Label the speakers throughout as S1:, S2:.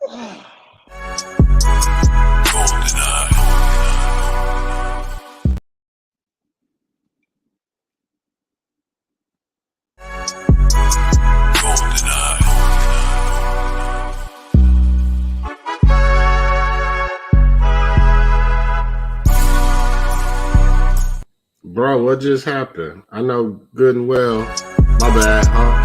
S1: Bro, what just happened? I know good and well. My bad, huh?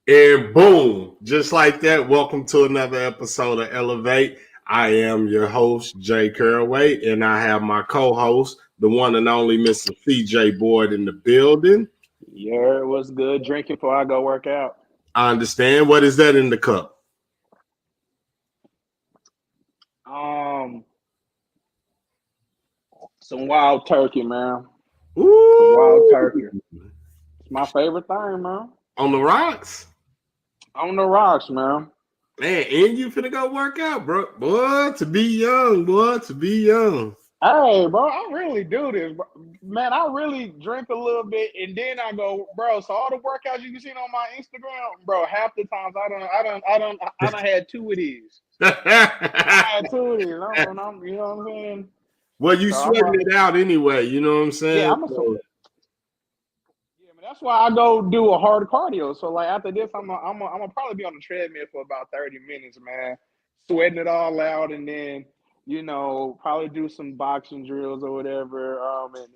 S1: And boom, just like that, welcome to another episode of Elevate. I am your host, Jay Caraway, and I have my co-host, the one and only Mr. CJ Boyd in the building.
S2: Yeah, it was good drinking before I go work out.
S1: I understand. What is that in the cup?
S2: Some wild turkey, man.
S1: Ooh.
S2: Some wild turkey. It's my favorite thing, man.
S1: On the rocks?
S2: On the rocks, man.
S1: Man, and you finna go work out, bro. Boy, to be young, boy, to be young.
S2: Hey, bro, I really do this, bro. Man. I really drink a little bit, and then I go, bro. So all the workouts you can see on my Instagram, bro. Half the times I done had two of these. I had two of these. You know what I'm saying?
S1: Well, you sweating it out anyway. You know what I'm saying?
S2: Yeah, that's why I go do a hard cardio. So like after this, I'm gonna probably be on the treadmill for about 30 minutes, man, sweating it all out, and then probably do some boxing drills or whatever.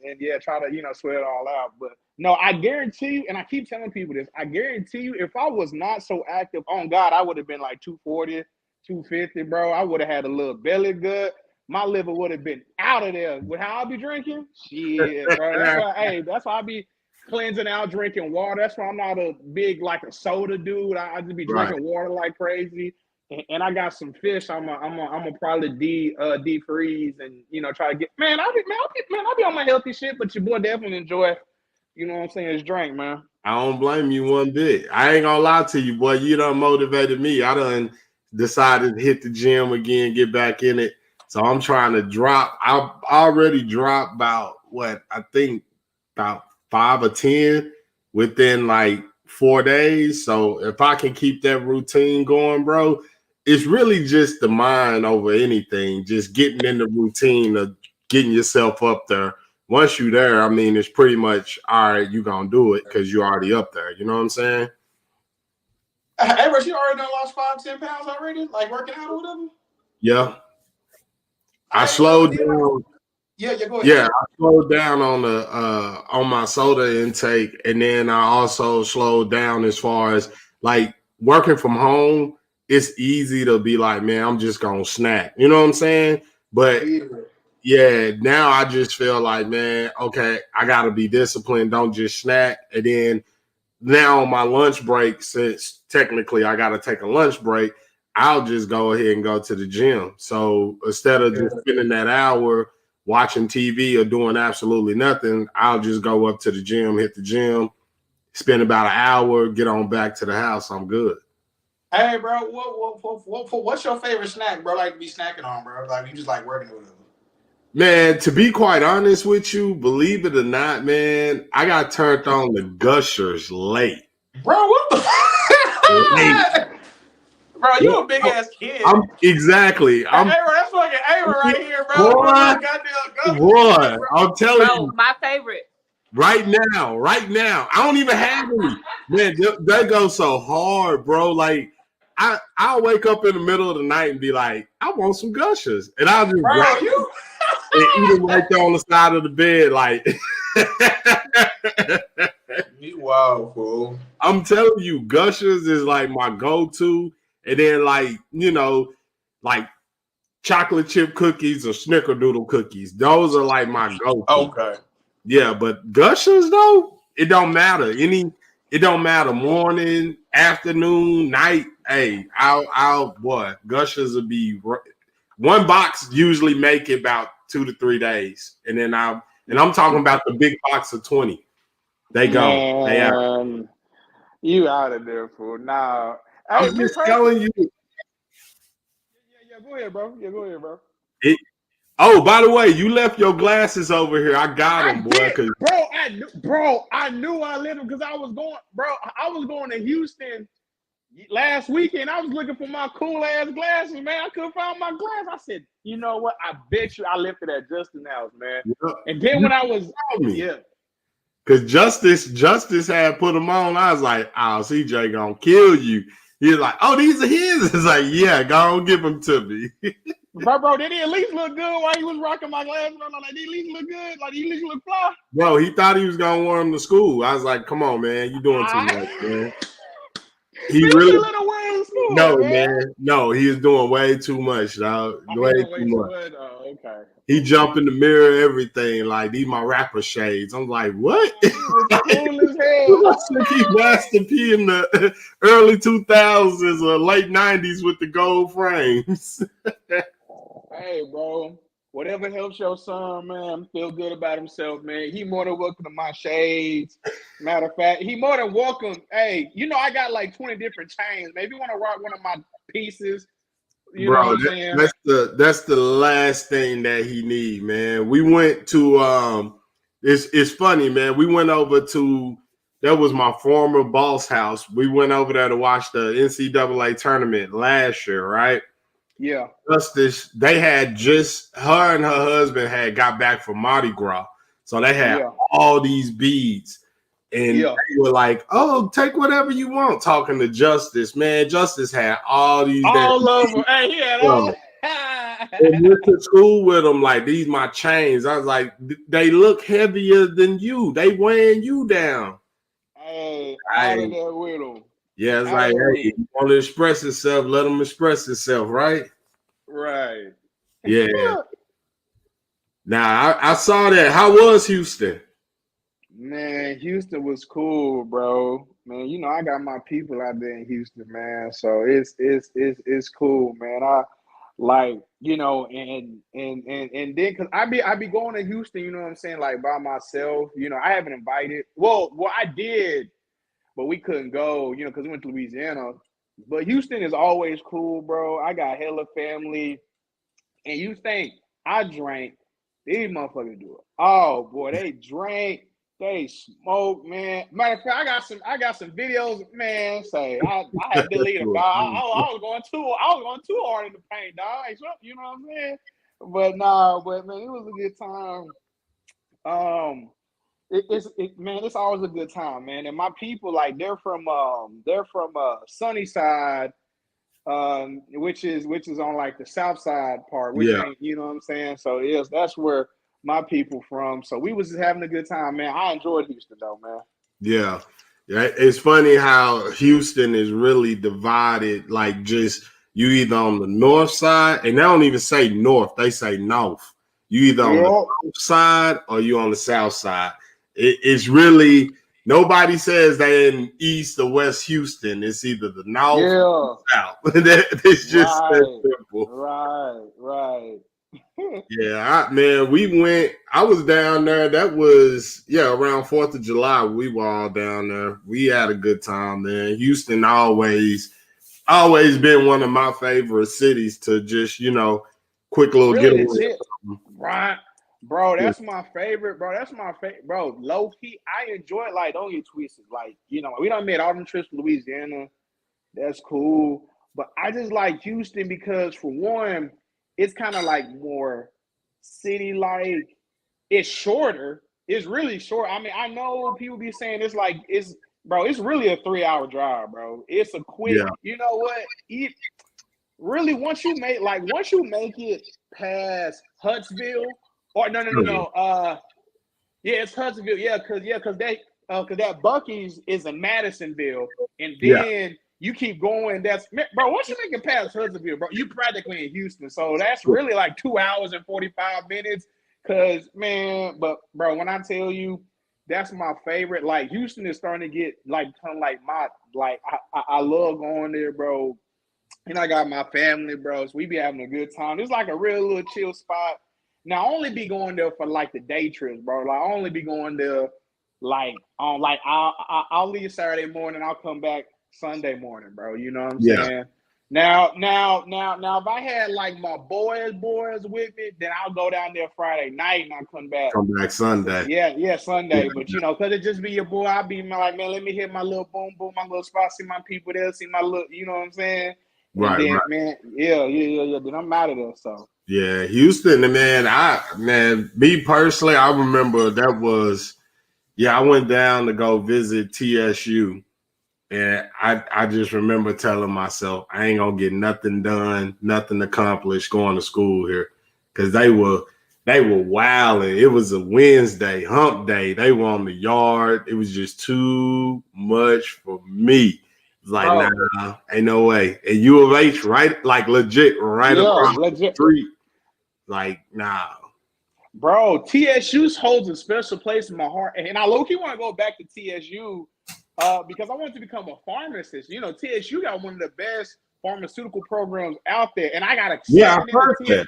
S2: And yeah, try to sweat it all out. But no, I guarantee you, and I keep telling people this, I guarantee you, if I was not so active, on God, I would have been like 240, 250, bro. I would have had a little belly gut. My liver would have been out of there with how I be drinking. Shit, bro. That's why I be cleansing out, drinking water. That's why I'm not a big a soda dude. I just be drinking water like crazy. And I got some fish. I'm a probably defreeze and try to get. Man, I be on my healthy shit, but your boy definitely enjoy. You know what I'm saying? His drink, man.
S1: I don't blame you one bit. I ain't gonna lie to you, boy. You done motivated me. I done decided to hit the gym again, get back in it. So I'm trying to drop. I already dropped about I think about 5 or 10 within like 4 days. So if I can keep that routine going, bro, it's really just the mind over anything. Just getting in the routine of getting yourself up there. Once you're there, I mean, it's pretty much all right. You're gonna do it because you're already up there. You know what I'm saying?
S3: Hey, bro, you already done lost 5-10 pounds already? Like working out or whatever?
S1: Yeah. I slowed down.
S3: Yeah, go ahead.
S1: Yeah, I slowed down on my soda intake, and then I also slowed down as far as like working from home. It's easy to be like, man, I'm just gonna snack. You know what I'm saying? But yeah, now I just feel like, man, okay, I gotta be disciplined. Don't just snack. And then now on my lunch break, since technically I gotta take a lunch break, I'll just go ahead and go to the gym. So instead of just spending that hour watching TV or doing absolutely nothing, I'll just go up to the gym, hit the gym, spend about an hour, get on back to the house. I'm good.
S3: Hey, bro, what's your favorite snack, bro? Like to be snacking on, bro? Like you just like working with them?
S1: Man, to be quite honest with you, believe it or not, man, I got turned on to Gushers late.
S3: Bro, what the Bro, you a big ass kid.
S1: Exactly.
S3: Hey, bro, that's fucking Ava right here, bro.
S1: Boy, I'm telling you.
S4: My favorite.
S1: Right now. I don't even have any. Man, they go so hard, bro. Like, I'll wake up in the middle of the night and be like, I want some Gushers. And I'll just grab and eat them right there on the side of the bed. Like,
S3: you wild, fool.
S1: I'm telling you, Gushers is like my go-to. And then, like chocolate chip cookies or snickerdoodle cookies. Those are like my go-to.
S3: Okay.
S1: Yeah, but Gushers, though, it don't matter. It don't matter morning, afternoon, night. hey, I'll boy, gushers will be one box usually make it about 2 to 3 days, and I'm talking about the big box of 20. They go, they out.
S2: Man, you out of there, fool. Nah. Hey,
S1: I'm
S2: Big
S1: just
S2: Purple.
S1: telling you.
S2: Yeah, go ahead, bro. Yeah, go ahead, bro.
S1: Oh, by the way, you left your glasses over here. I got them, boy.
S2: Did, I knew I left them because I was going to Houston last weekend. I was looking for my cool ass glasses, man. I couldn't find my glasses. I said, you know what? I bet you I left it at Justin's house, man.
S1: Yep.
S2: And then when I was,
S1: because Justice had put them on. I was like, oh, CJ gonna kill you. He's like, oh, these are his. It's like, yeah, go on, give them to me.
S2: Bro, did he at least look good while he was rocking my glasses? Like, did he at least look good? Like, did he at least look fly?
S1: Bro, he thought he was gonna wear them to school. I was like, come on, man, you doing too much, man. He really
S2: let him wear him to school,
S1: no, man. No, he is doing way too much, dog. Way too much.
S2: Oh, okay.
S1: He jumped in the mirror, everything. Like, these my rapper shades. I'm like, what?
S2: Cool as hell.
S1: He Master P in the early 2000s or late 90s with the gold frames.
S2: Hey, bro. Whatever helps your son, man, feel good about himself, man. He more than welcome to my shades. Matter of fact, he more than welcome. Hey, you know I got like 20 different chains. Maybe you want to rock one of my pieces. You know what I'm saying?
S1: That's the last thing that he need, man. We went to it's funny, man. We went over to that was my former boss house. We went over there to watch the NCAA tournament last year, right?
S2: Yeah.
S1: Justice, they had just her and her husband had got back from Mardi Gras. So they had all these beads. And they were like, oh, take whatever you want. Talking to Justice, man. Justice had all these.
S2: All of them. Hey, he had all.
S1: And went to school with them like these my chains. I was like, they look heavier than you. They weighing you down.
S2: Hey, out of there with them.
S1: Yeah, it's like, hey, you want to express itself, let them express itself, right?
S2: Right.
S1: Yeah. Now I saw that. How was Houston?
S2: Man, Houston was cool, bro. Man, you know I got my people out there in Houston, man. So it's cool, man. I like, you know, and then because I be going to Houston, you know what I'm saying, like by myself. You know, I haven't invited. Well, I did, but we couldn't go, you know, because we went to Louisiana. But Houston is always cool, bro. I got hella family, and you think I drank? These motherfuckers do it. Oh boy, they drank. They smoke, man. Matter of fact, I got some videos, man. Say I had to delete them, dog. I was going too hard in the paint, dog. You know what I'm saying? But man, it was a good time. It's always a good time, man. And my people, like, they're from Sunnyside, which is on like the south side part, which ain't, you know what I'm saying? So that's where my people from. So we was just having a good time, man. I enjoyed Houston though, man.
S1: Yeah. It's funny how Houston is really divided, like just you either on the north side, and they don't even say north, they say north. You either on the north side or you on the south side. It's really nobody says they in East or West Houston. It's either the north or the south. It's just that simple.
S2: Right.
S1: Yeah, I was down there. That was around 4th of July. We were all down there. We had a good time, man. Houston always been one of my favorite cities to just, you know, quick little getaway.
S2: Right. Bro, that's my favorite, bro. Bro, low key, I enjoy it. Like, don't get twisted. Like, you know, we done made all them trips to Louisiana. That's cool. But I just like Houston because, for one, it's kind of like more city-like. It's shorter. It's really short. I mean, I know people be saying it's really a 3-hour drive, bro. It's a quick, you know what? Really, once you make it past Huntsville, or no. It's Huntsville. Yeah, because that Buc-ee's is in Madisonville, and then you keep going. Bro. Once you make it past Huntsville, bro, you practically in Houston. So that's really like 2 hours and 45 minutes. Cause man, but bro, when I tell you, that's my favorite. Like Houston is starting to get like kind of like my like I love going there, bro. And I got my family, bro. So we be having a good time. It's like a real little chill spot. Now I only be going there for like the day trips, bro. Like I only be going there like on like I'll leave Saturday morning, I'll come back Sunday morning, bro. You know what I'm saying? Now, if I had like my boys with me, then I'll go down there Friday night and I'll come back
S1: Sunday.
S2: Yeah, Sunday. But you know, cause it just be your boy, I'll be like, man, let me hit my little boom, my little spot, see my people there, see my little, you know what I'm saying?
S1: Right,
S2: and then,
S1: right.
S2: man, yeah. Then I'm out of there. So
S1: yeah, Houston, man, me personally, I remember that was, I went down to go visit TSU. And I just remember telling myself, I ain't gonna get nothing done, nothing accomplished going to school here. Cause they were wilding. It was a Wednesday, hump day. They were on the yard. It was just too much for me. It's like, nah, ain't no way. And U of H, right? Like legit, right across the street. Like, nah.
S2: Bro, TSU holds a special place in my heart. And I low-key want to go back to TSU. Because I wanted to become a pharmacist. You know, TSU got one of the best pharmaceutical programs out there, and I got accepted.
S1: Yeah, I've heard that.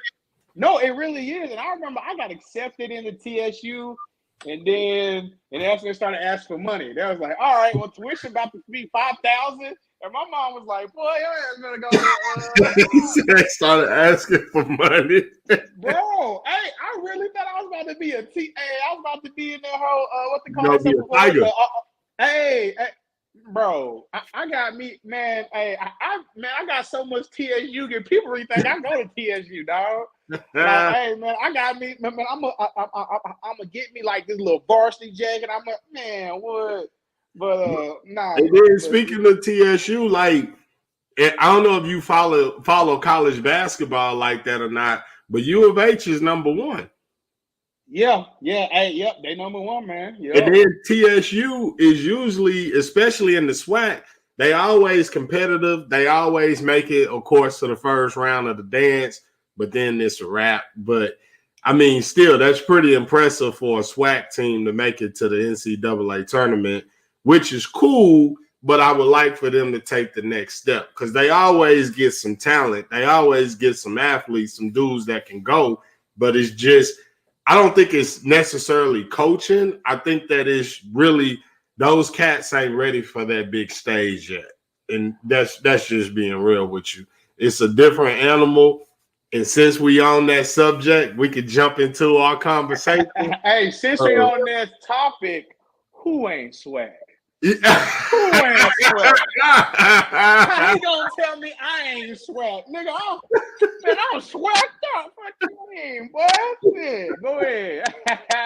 S2: No, it really is. And I remember I got accepted into TSU, and that's when they started asking for money. They was like, "All right, well, tuition about to be $5,000," and my mom was like, "Boy, your ass gonna go."
S1: They started asking for money,
S2: bro. Hey, I really thought I was about to be I was about to be in that whole what they call it. Hey, bro, I got me, man. Hey, I got so much TSU. People really think I go to TSU, dog. Like, hey, man, I got me, man. I'm gonna get me like this little varsity jacket. What? But nah.
S1: And then speaking of TSU, like, I don't know if you follow college basketball like that or not, but U of H is number one.
S2: Yeah. Hey, yep, they number one, man. Yep.
S1: And then TSU is usually, especially in the SWAC, they always competitive. They always make it, of course, to the first round of the dance, but then it's a wrap. But I mean, still, that's pretty impressive for a SWAC team to make it to the NCAA tournament, which is cool. But I would like for them to take the next step because they always get some talent. They always get some athletes, some dudes that can go. But it's just, I don't think it's necessarily coaching. I think that it's really those cats ain't ready for that big stage yet. And that's just being real with you. It's a different animal. And since we on that subject, we could jump into our conversation.
S2: Hey, since we're on that topic, who ain't SWAC? Who ain't SWAC? How you gonna tell me I ain't SWAC? Nigga, I'm swacked up. What you mean, boy? Go ahead.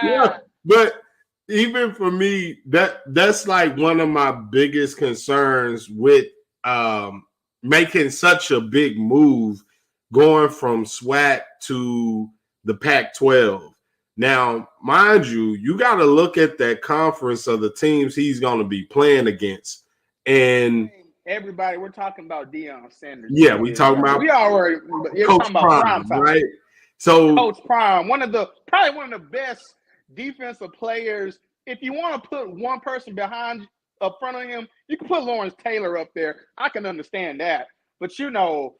S1: Yeah, but even for me, that's like one of my biggest concerns with making such a big move, going from SWAC to the Pac-12. Now, mind you, you got to look at that conference of the teams he's going to be playing against. And
S2: everybody, we're talking about Deion Sanders.
S1: Yeah, we talking about
S2: Coach Prime,
S1: right? So
S2: Coach Prime, probably one of the best defensive players. If you want to put one person up front of him, you can put Lawrence Taylor up there. I can understand that. But you know,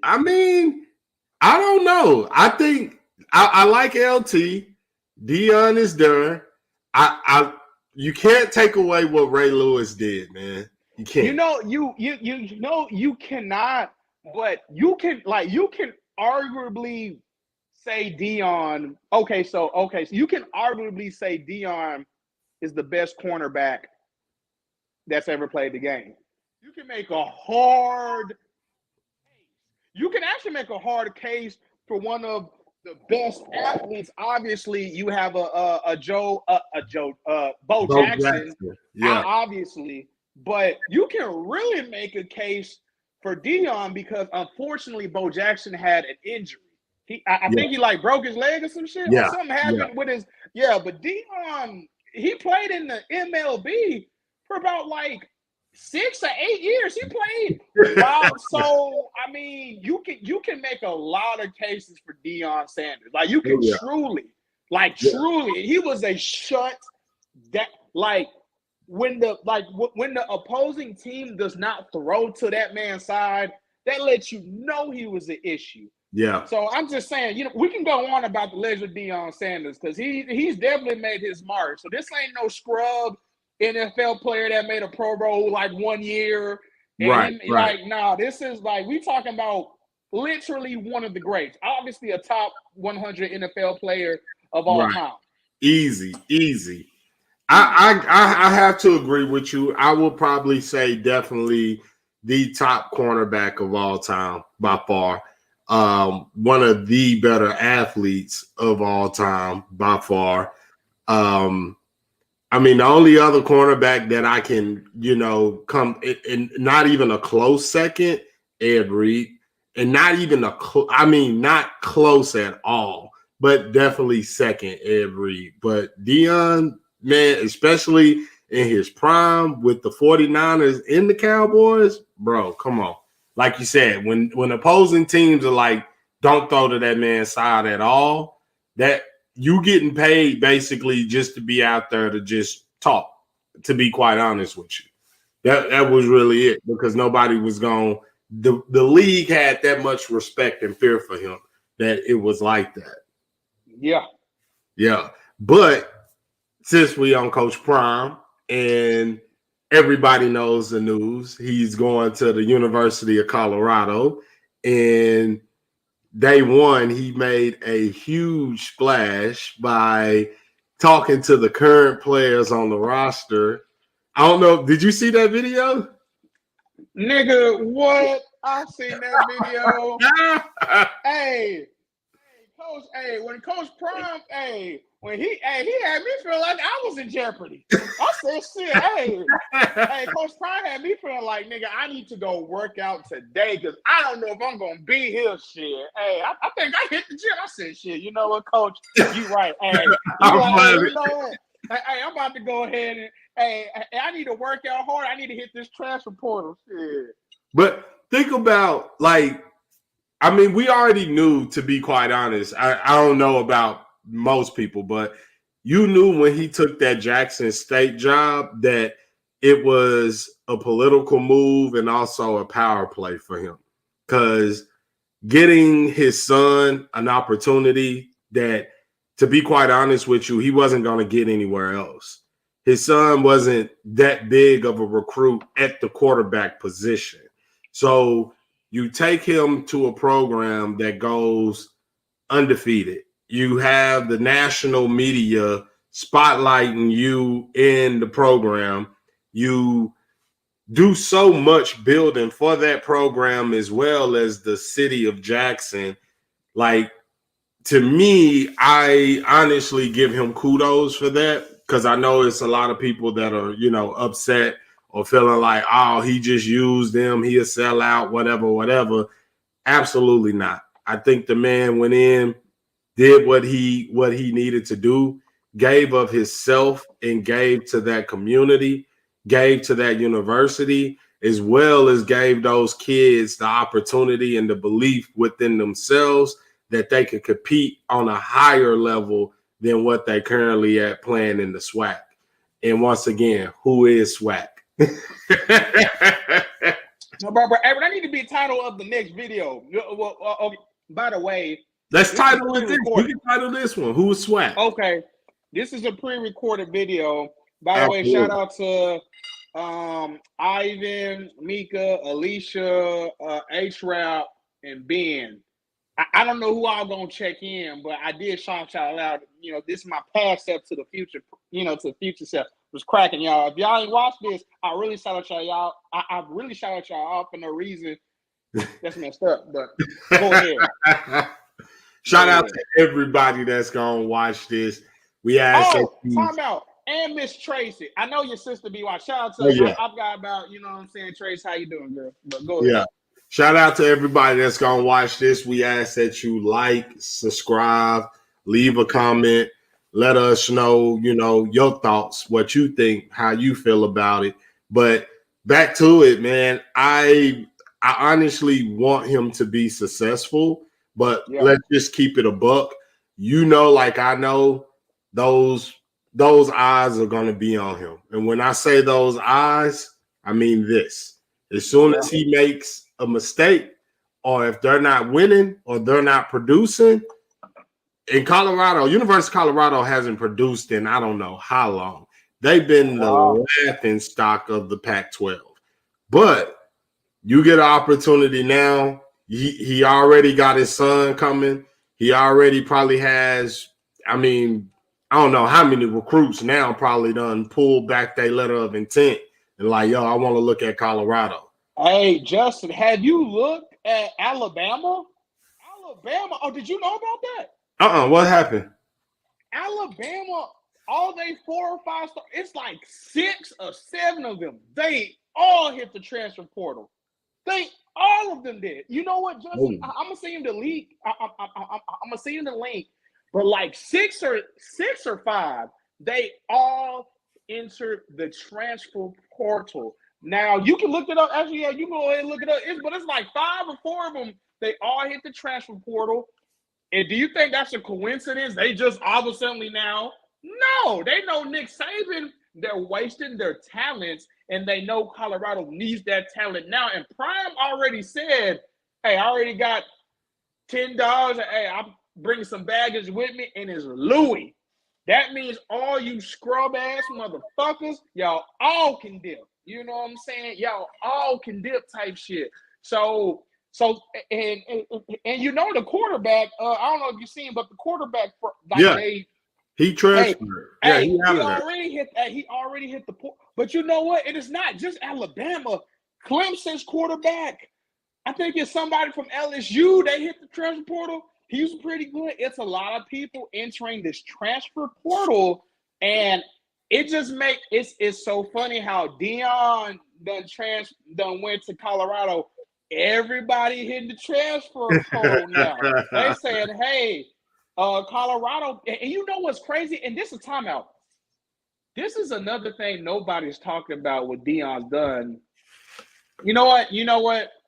S1: I mean, I don't know. I think I like LT. Deion is done. You can't take away what Ray Lewis did, man. You can't.
S2: You cannot, but you can arguably say Deion. Okay, so you can arguably say Deion is the best cornerback that's ever played the game. You can make a hard case. You can actually make a hard case for one of the best athletes. Obviously, you have Bo Jackson. Yeah, obviously, but you can really make a case for Deion because unfortunately, Bo Jackson had an injury. I think he like broke his leg or some shit.
S1: Yeah,
S2: or something happened with his. Yeah, but Deion, he played in the MLB for about like 6 or 8 years. He played. Wow. So I mean, you can make a lot of cases for Deion Sanders. Like you can truly, he was a shut like when the opposing team does not throw to that man's side, that lets you know he was an issue.
S1: Yeah.
S2: So I'm just saying, we can go on about the legend Deion Sanders because he's definitely made his mark. So this ain't no scrub NFL player that made a Pro Bowl like 1 year. And this is like we talking about literally one of the greats. Obviously a top 100 NFL player of all time.
S1: Easy. I have to agree with you. I will probably say definitely the top cornerback of all time by far. One of the better athletes of all time by far. I mean, the only other cornerback that I can, come in not even a close second, Ed Reed, and not even not close at all, but definitely second, Ed Reed. But Deion, man, especially in his prime with the 49ers and the Cowboys, bro, come on. Like you said, when opposing teams are like, don't throw to that man's side at all, that you getting paid basically just to be out there to just talk, to be quite honest with you. That was really it because nobody was going – the league had that much respect and fear for him that it was like that.
S2: Yeah.
S1: Yeah. But since we on Coach Prime and everybody knows the news, he's going to the University of Colorado, and day one, he made a huge splash by talking to the current players on the roster. I don't know. Did you see that video?
S2: Nigga, what? I've seen that video. When Coach Prime, when he had me feel like I was in jeopardy. I said, shit, Coach Prime had me feeling like, nigga, I need to go work out today because I don't know if I'm gonna be here. Shit, I think I hit the gym. I said, shit, you know what, Coach? You right. I'm about to go ahead and I need to work out hard. I need to hit this transfer portal. Shit.
S1: But think about we already knew, to be quite honest. I don't know about most people, but you knew when he took that Jackson State job that it was a political move and also a power play for him. Because getting his son an opportunity that, to be quite honest with you, he wasn't going to get anywhere else. His son wasn't that big of a recruit at the quarterback position. So you take him to a program that goes undefeated. You have the national media spotlighting you in the program. You do so much building for that program as well as the city of Jackson. Like, to me, I honestly give him kudos for that because I know it's a lot of people that are, upset or feeling like, oh, he just used them, he'll sell out, whatever. Absolutely not. I think the man went in, did what he needed to do, gave of himself and gave to that community, gave to that university, as well as gave those kids the opportunity and the belief within themselves that they could compete on a higher level than what they currently at playing in the SWAC. And once again, who is SWAC?
S2: No, bro, that need to be the title of the next video. Well, by the way,
S1: let's title it this. We can title this one. Who is SWAC?
S2: Okay. This is a pre-recorded video. By the way, shout out to Ivan, Mika, Alicia, H-Rap, and Ben. I don't know who all gonna check in, but I did shout y'all out. This is my past step to the future, to the future self. It was cracking, y'all. If y'all ain't watched this, I really shout out y'all. I really shout out y'all for no reason. That's messed up, but go ahead.
S1: Shout out to everybody that's gonna watch this. We ask.
S2: Time out. And Miss Tracy. I know your sister be watching. Shout out to I've got about, what I'm saying, Trace, how you doing, girl? But go ahead. Yeah.
S1: Shout out to everybody that's going to watch this. We ask that you like, subscribe, leave a comment. Let us know, your thoughts, what you think, how you feel about it. But back to it, man. I honestly want him to be successful, but let's just keep it a buck. Like I know those those eyes are going to be on him. And when I say those eyes, I mean this. As soon as he makes a mistake, or if they're not winning or they're not producing, in Colorado, University of Colorado hasn't produced in I don't know how long. They've been the laughing stock of the Pac-12. But you get an opportunity now. He already got his son coming. He already probably has, I mean, I don't know how many recruits now probably done pulled back their letter of intent and like, yo, I want to look at Colorado.
S2: Hey, Justin, have you looked at Alabama? Alabama, oh, did you know about that?
S1: What happened?
S2: Alabama, all they 4 or 5 stars, it's like 6 or 7 of them. They all hit the transfer portal. All of them did. You know what, Justin? I'm gonna send you the link. I'm gonna send you the link. But like 6 or 5, they all entered the transfer portal. Now you can look it up. Actually, yeah, you can go ahead and look it up. But it's like 5 or 4 of them. They all hit the transfer portal. And do you think that's a coincidence? They just all of a sudden now? No, they know Nick Saban. They're wasting their talents, and they know Colorado needs that talent now. And Prime already said, hey, I already got $10. And, hey, I'm bringing some baggage with me, and it's Louis. That means all you scrub-ass motherfuckers, y'all all can dip. You know what I'm saying? Y'all all can dip type shit. So and you know the quarterback, I don't know if you've seen, but the quarterback,
S1: he transferred.
S2: He already hit the point. But you know what? It is not just Alabama. Clemson's quarterback, I think it's somebody from LSU. They hit the transfer portal. He was pretty good. It's a lot of people entering this transfer portal, and it just makes it's so funny how Deion done went to Colorado. Everybody hitting the transfer portal now. They said, hey, Colorado, and you know what's crazy? And this is a timeout. This is another thing nobody's talking about what Deion's done. You know what?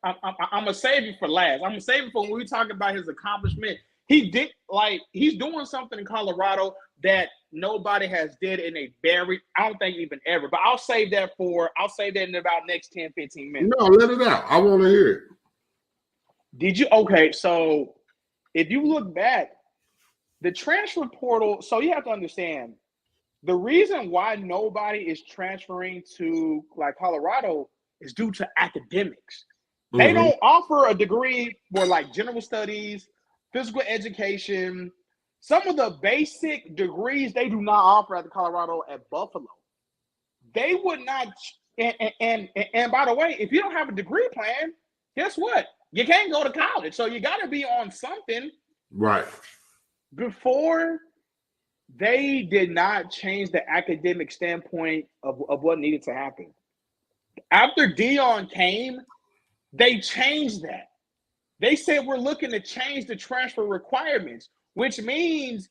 S2: I'm gonna save it for last. I'm gonna save it for when we talk about his accomplishment. He's doing something in Colorado that nobody has did in a I don't think even ever. But I'll save that in about next 10, 15 minutes.
S1: No, let it out. I want to hear it.
S2: Did you? Okay, so if you look back, the transfer portal, so you have to understand the reason why nobody is transferring to like Colorado is due to academics. Mm-hmm. They don't offer a degree for like general studies, physical education, some of the basic degrees they do not offer at the Colorado at Buffalo. They would not, and by the way, if you don't have a degree plan, guess what? You can't go to college. So you got to be on something.
S1: Right.
S2: Before, they did not change the academic standpoint of what needed to happen. After Deion came, they changed that. They said we're looking to change the transfer requirements, which means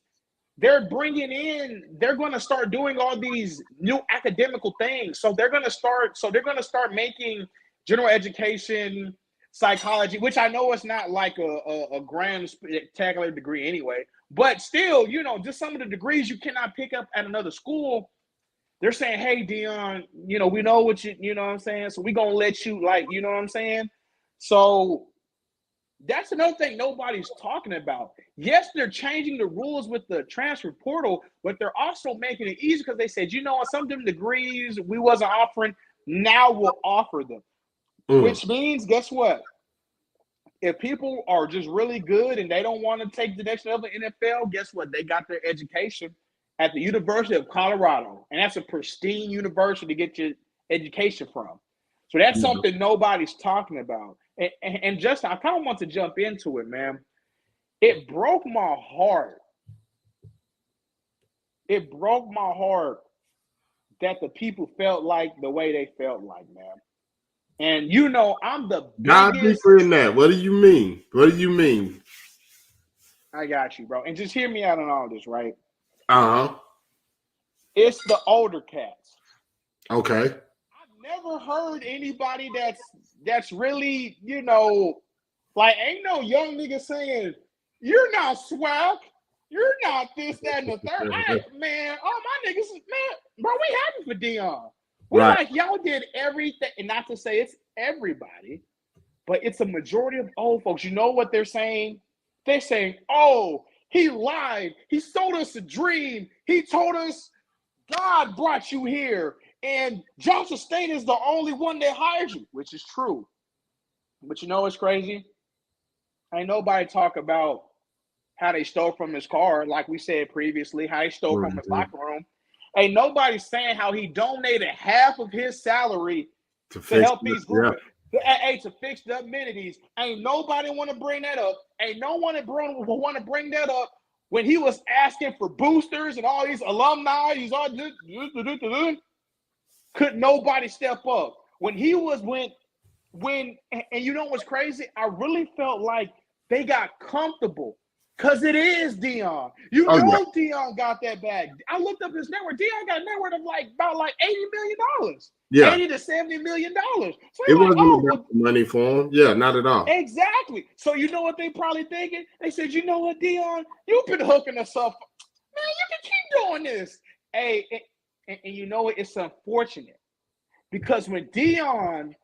S2: they're going to start doing all these new academical things. So they're going to start making general education, psychology, which I know it's not like a grand spectacular degree anyway, but still, just some of the degrees you cannot pick up at another school. They're saying, hey, Deion, we know what you know what I'm saying? So we're going to let you, you know what I'm saying? So that's another thing nobody's talking about. Yes, they're changing the rules with the transfer portal, but they're also making it easy because they said, some of them degrees we wasn't offering, now we'll offer them. Which means, guess what? If people are just really good and they don't want to take the next level in NFL, guess what? They got their education at the University of Colorado. And that's a pristine university to get your education from. So that's something nobody's talking about. And Justin, I kind of want to jump into it, man. It broke my heart. It broke my heart that the people felt like the way they felt like, man. And I'm the biggest.
S1: Not deeper in that. What do you mean?
S2: I got you, bro. And just hear me out on all this, right? It's the older cats.
S1: Okay.
S2: I've never heard anybody that's really, ain't no young nigga saying, you're not SWAC. You're not this, that, and the third. Man, all my niggas, man, bro, we happy for Deion. We like, y'all did everything, and not to say it's everybody, but it's a majority of old folks. You know what they're saying? They're saying, oh, he lied. He sold us a dream. He told us God brought you here, and Joshua State is the only one that hired you, which is true. But you know what's crazy? Ain't nobody talk about how they stole from his car, like we said previously, how he stole from his locker room. Ain't nobody saying how he donated half of his salary to help these groups. To fix the amenities. Ain't nobody want to bring that up. Ain't no one want to bring that up when he was asking for boosters and all these alumni. He's all could nobody step up when he was when and you know what's crazy? I really felt like they got comfortable because it is Deion. Deion got that bag. I looked up his net worth. Deion got a net worth of about $80 million. Yeah, $80 to $70 million. So
S1: it wasn't about money for him. Yeah, not at all.
S2: Exactly. So you know what they probably thinking? They said, you know what, Deion, you've been hooking us up. Man, you can keep doing this. Hey, and you know what? It's unfortunate because when Deion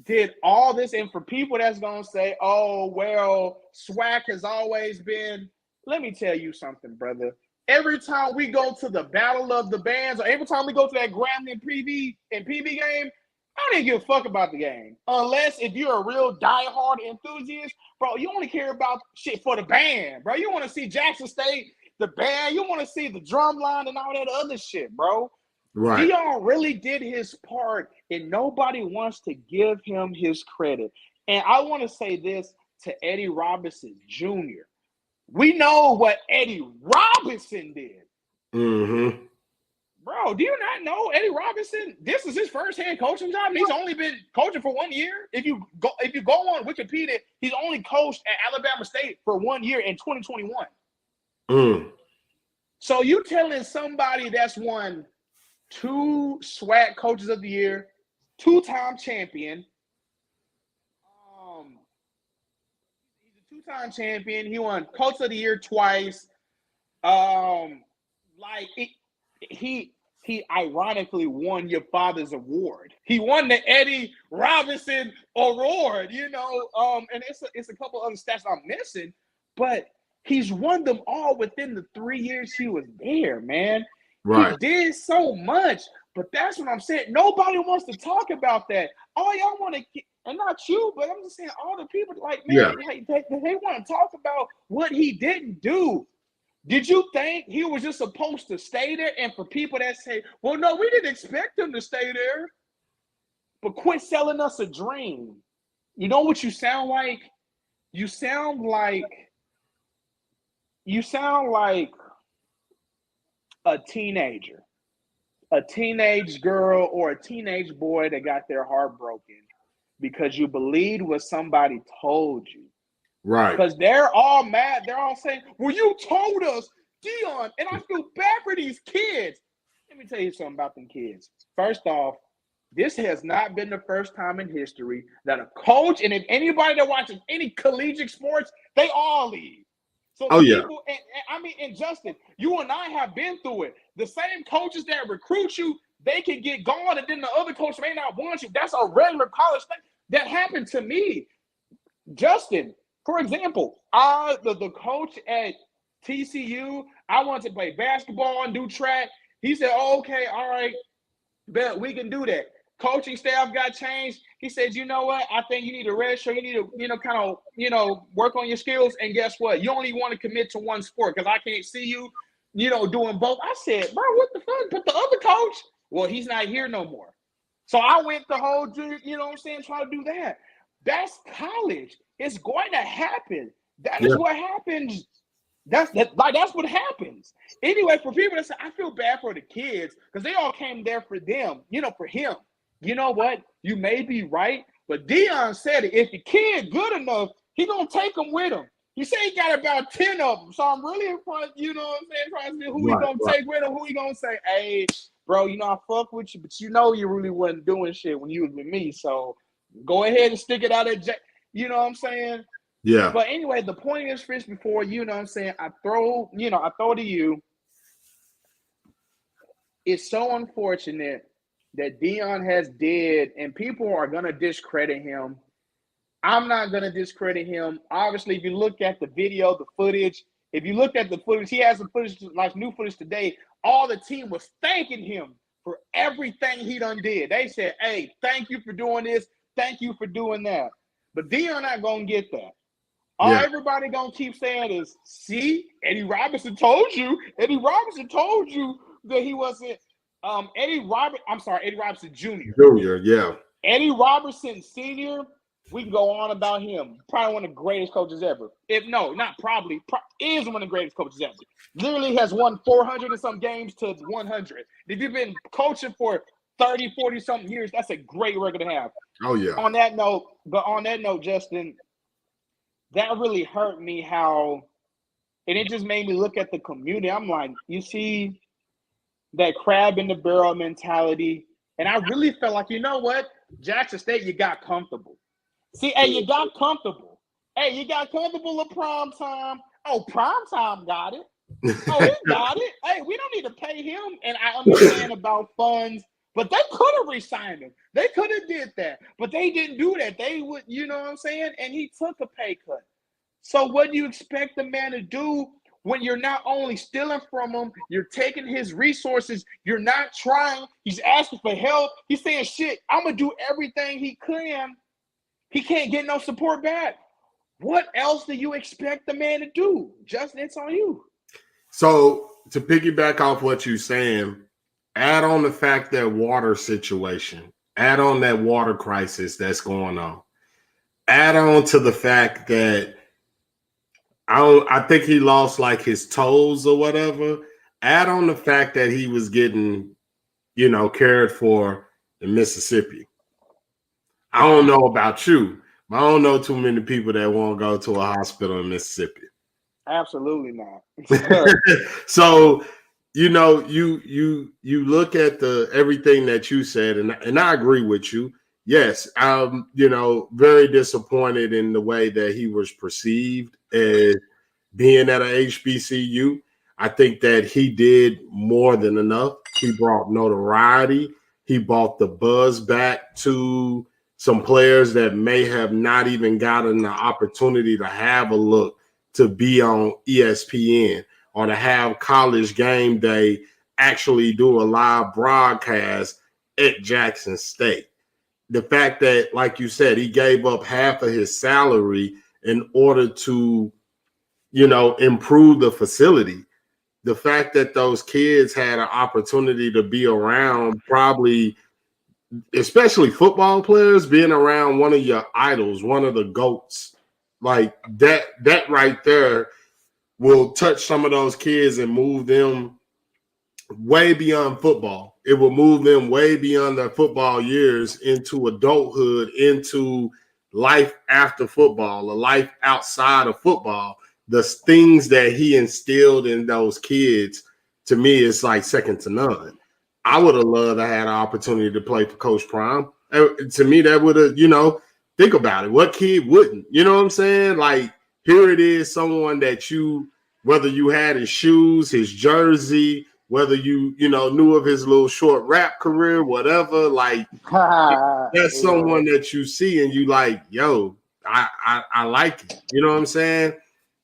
S2: did all this, and for people that's gonna say, "Oh, well, SWAC has always been." Let me tell you something, brother. Every time we go to the Battle of the Bands, or every time we go to that Grambling PB game, I don't even give a fuck about the game. Unless if you're a real diehard enthusiast, bro, you only care about shit for the band, bro. You want to see Jackson State, the band. You want to see the drum line and all that other shit, bro. Right. Deion really did his part, and nobody wants to give him his credit. And I want to say this to Eddie Robinson Jr. We know what Eddie Robinson did.
S1: Mm-hmm.
S2: Bro, do you not know Eddie Robinson? This is his first head coaching job. And he's only been coaching for 1 year. If you go on Wikipedia, he's only coached at Alabama State for 1 year in 2021. So you telling somebody that's won 2 SWAC Coaches of the Year, 2-time champion. He's a 2-time champion. He won Coach of the Year twice. He ironically won your father's award. He won the Eddie Robinson Award, and it's a couple other stats I'm missing, but he's won them all within the 3 years he was there, man. Right. He did so much, but that's what I'm saying. Nobody wants to talk about that. All y'all want to, and not you, but I'm just saying all the people, like, man, they want to talk about what he didn't do. Did you think he was just supposed to stay there? And for people that say, well, no, we didn't expect him to stay there, but quit selling us a dream. You know what you sound like? You sound like a teenage girl or a teenage boy that got their heart broken because you believed what somebody told you. Right. Because they're all mad. They're all saying, well, you told us, Deion, and I feel bad for these kids. Let me tell you something about them kids. First off, this has not been the first time in history that a coach, and if anybody that watches any collegiate sports, they all leave. So people, and Justin, you and I have been through it. The same coaches that recruit you, they can get gone, and then the other coach may not want you. That's a regular college thing. That happened to me. Justin, for example, the coach at TCU, I wanted to play basketball and do track. He said, oh, okay, all right, bet we can do that. Coaching staff got changed. He said, you know what? I think you need a red shirt. You need to, kind of, work on your skills. And guess what? You only want to commit to one sport because I can't see you, doing both. I said, bro, what the fuck? But the other coach, well, he's not here no more. So I went the whole, try to do that. That's college. It's going to happen. That is what happens. That's what happens. Anyway, for people that say, I feel bad for the kids because they all came there for them, for him. You know what? You may be right, but Deion said it. If the kid good enough, he gonna take them with him. He said he got about 10 of them. So I'm really in front, trying to see who he gonna take with him, who he gonna say, hey, bro, I fuck with you, but you really wasn't doing shit when you was with me. So go ahead and stick it out at you know what I'm saying?
S1: Yeah.
S2: But anyway, the point is, Fish, before you know what I'm saying, I throw to you. It's so unfortunate that Deion has did, and people are gonna discredit him. I'm not gonna discredit him. Obviously, if you look at the video, the footage, if you look at the footage, he has some footage, like new footage today. All the team was thanking him for everything he done did. They said, "Hey, thank you for doing this. Thank you for doing that." But Deion not gonna get that. All everybody gonna keep saying is, "See, Eddie Robinson told you. Eddie Robinson told you that he wasn't." Eddie Robinson Jr.
S1: Junior, yeah.
S2: Eddie Robertson Sr., we can go on about him. Probably one of the greatest coaches ever. Is one of the greatest coaches ever. Literally has won 400 and some games to 100. If you've been coaching for 30, 40 something years, that's a great record to have.
S1: Oh, yeah.
S2: On that note, Justin, that really hurt me and it just made me look at the community. I'm like, you see that crab in the barrel mentality. And I really felt like, you know what? Jackson State, you got comfortable. See, hey, you got comfortable. Hey, you got comfortable at prime time. Oh, prime time got it. Oh, he got it. Hey, we don't need to pay him. And I understand about funds, but they could have re-signed him. They could have did that, but they didn't do that. They would, you know what I'm saying? And he took a pay cut. So what do you expect the man to do when you're not only stealing from him, you're taking his resources, you're not trying, he's asking for help, he's saying, shit, I'm going to do everything he can. He can't get no support back. What else do you expect the man to do? Justin, it's on you.
S1: So to piggyback off what you're saying, add on the fact that water situation, add on that water crisis that's going on. Add on to the fact that I think he lost like his toes or whatever. Add on the fact that he was getting, cared for in Mississippi. I don't know about you, but I don't know too many people that won't go to a hospital in Mississippi.
S2: Absolutely not.
S1: So, you look at everything that you said, and I agree with you. Yes, I'm, very disappointed in the way that he was perceived as being at a HBCU. I think that he did more than enough. He brought notoriety. He brought the buzz back to some players that may have not even gotten the opportunity to have a look to be on ESPN or to have College Game Day actually do a live broadcast at Jackson State. The fact that, like you said, he gave up half of his salary in order to, improve the facility. The fact that those kids had an opportunity to be around, probably, especially football players, being around one of your idols, one of the GOATs, like that right there will touch some of those kids and move them way beyond football. It will move them way beyond their football years into adulthood, into life after football, a life outside of football. The things that he instilled in those kids, to me, is like second to none. I would have loved to have an opportunity to play for Coach Prime. To me, that would have, think about it. What kid wouldn't? You know what I'm saying? Like, here it is, someone that whether you had his shoes, his jersey, whether you knew of his little short rap career, whatever, like that's someone that you see and you like, yo, I like it. You know what I'm saying?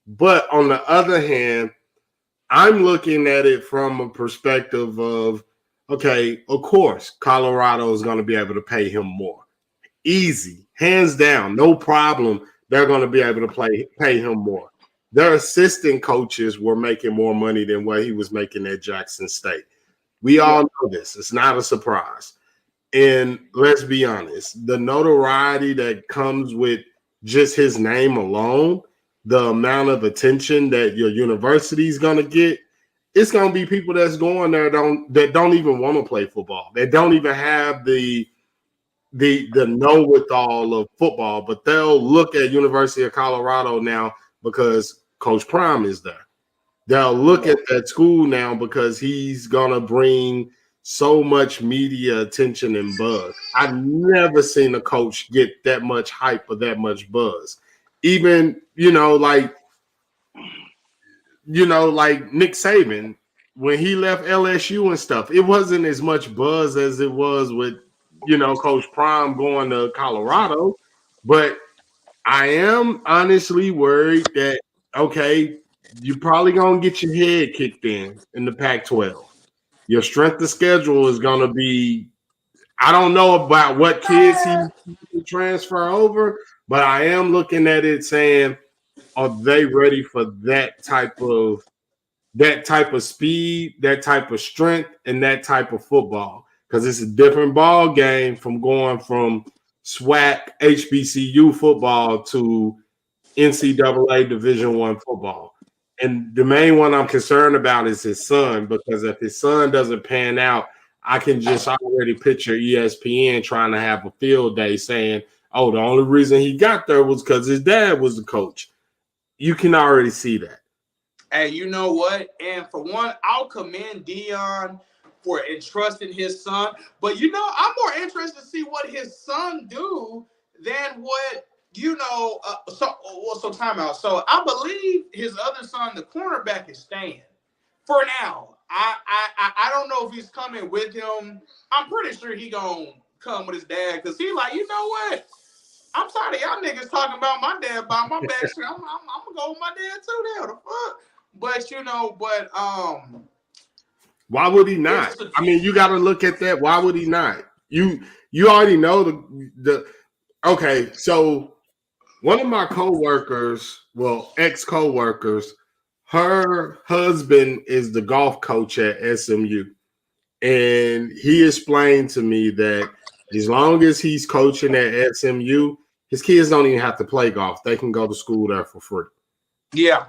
S1: But on the other hand, I'm looking at it from a perspective of, okay, of course, Colorado is going to be able to pay him more. Easy, hands down, no problem. They're going to be able to pay him more. Their assistant coaches were making more money than what he was making at Jackson State. We all know this. It's not a surprise. And let's be honest, the notoriety that comes with just his name alone, the amount of attention that your university is going to get, it's going to be people that's going there that don't even want to play football. They don't even have the know-with-all of football, but they'll look at University of Colorado now because Coach Prime is there. They'll look at that school now because he's going to bring so much media attention and buzz. I've never seen a coach get that much hype or that much buzz. even, like Nick Saban, when he left LSU and stuff, it wasn't as much buzz as it was with, Coach Prime going to Colorado. But I am honestly worried that, okay, you're probably going to get your head kicked in the Pac-12. Your strength of schedule is going to be, I don't know about what kids he transfer over, but I am looking at it saying, are they ready for that type of speed, that type of strength, and that type of football? Because it's a different ball game from going from SWAC HBCU football to NCAA Division I football. And the main one I'm concerned about is his son, because if his son doesn't pan out, I can just already picture ESPN trying to have a field day saying, oh, the only reason he got there was because his dad was the coach. You can already see that.
S3: Hey, you know what? And for one, I'll commend Deion for entrusting his son. But, I'm more interested to see what his son do than what, so timeout. So I believe his other son, the cornerback, is staying for now. I don't know if he's coming with him. I'm pretty sure he gonna come with his dad because he's like, you know what? I'm tired of y'all niggas talking about my dad behind my back. So I'm gonna go with my dad too. Now the fuck. But
S1: why would he not? I mean, you got to look at that. Why would he not? You already know the. Okay, so one of my ex-coworkers, her husband is the golf coach at SMU, and he explained to me that as long as he's coaching at SMU, his kids don't even have to play golf; they can go to school there for free.
S3: Yeah.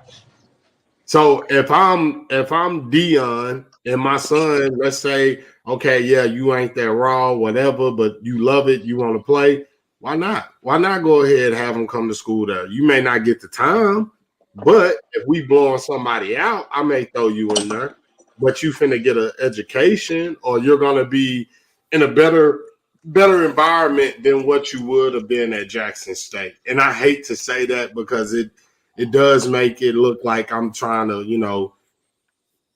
S1: So if I'm Deion and my son, let's say, okay, yeah, you ain't that raw, whatever, but you love it, you want to play, why not? Why not go ahead and have him come to school there? You may not get the time, but if we blowing somebody out, I may throw you in there. But you finna get an education, or you're gonna be in a better environment than what you would have been at Jackson State. And I hate to say that because it does make it look like I'm trying to,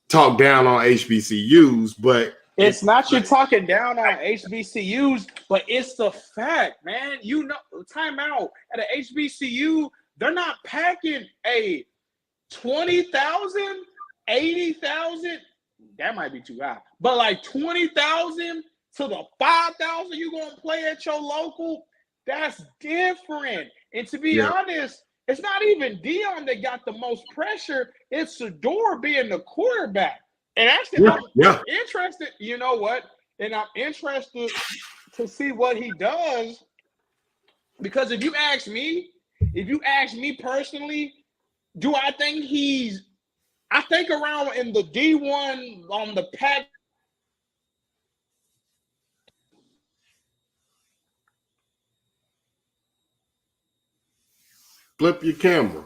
S1: talk down on HBCUs, but
S2: it's not you talking down on HBCUs, but it's the fact, man. Time out at an HBCU, they're not packing a 20,000, 80,000. That might be too high, but like 20,000 to the 5,000 you gonna play at your local. That's different. And to be honest, it's not even Deion that got the most pressure. It's Shedeur being the quarterback. And actually, I'm interested. You know what? And I'm interested to see what he does. Because if you ask me personally, do I think I think around in the D1 on the pack.
S1: Flip your camera.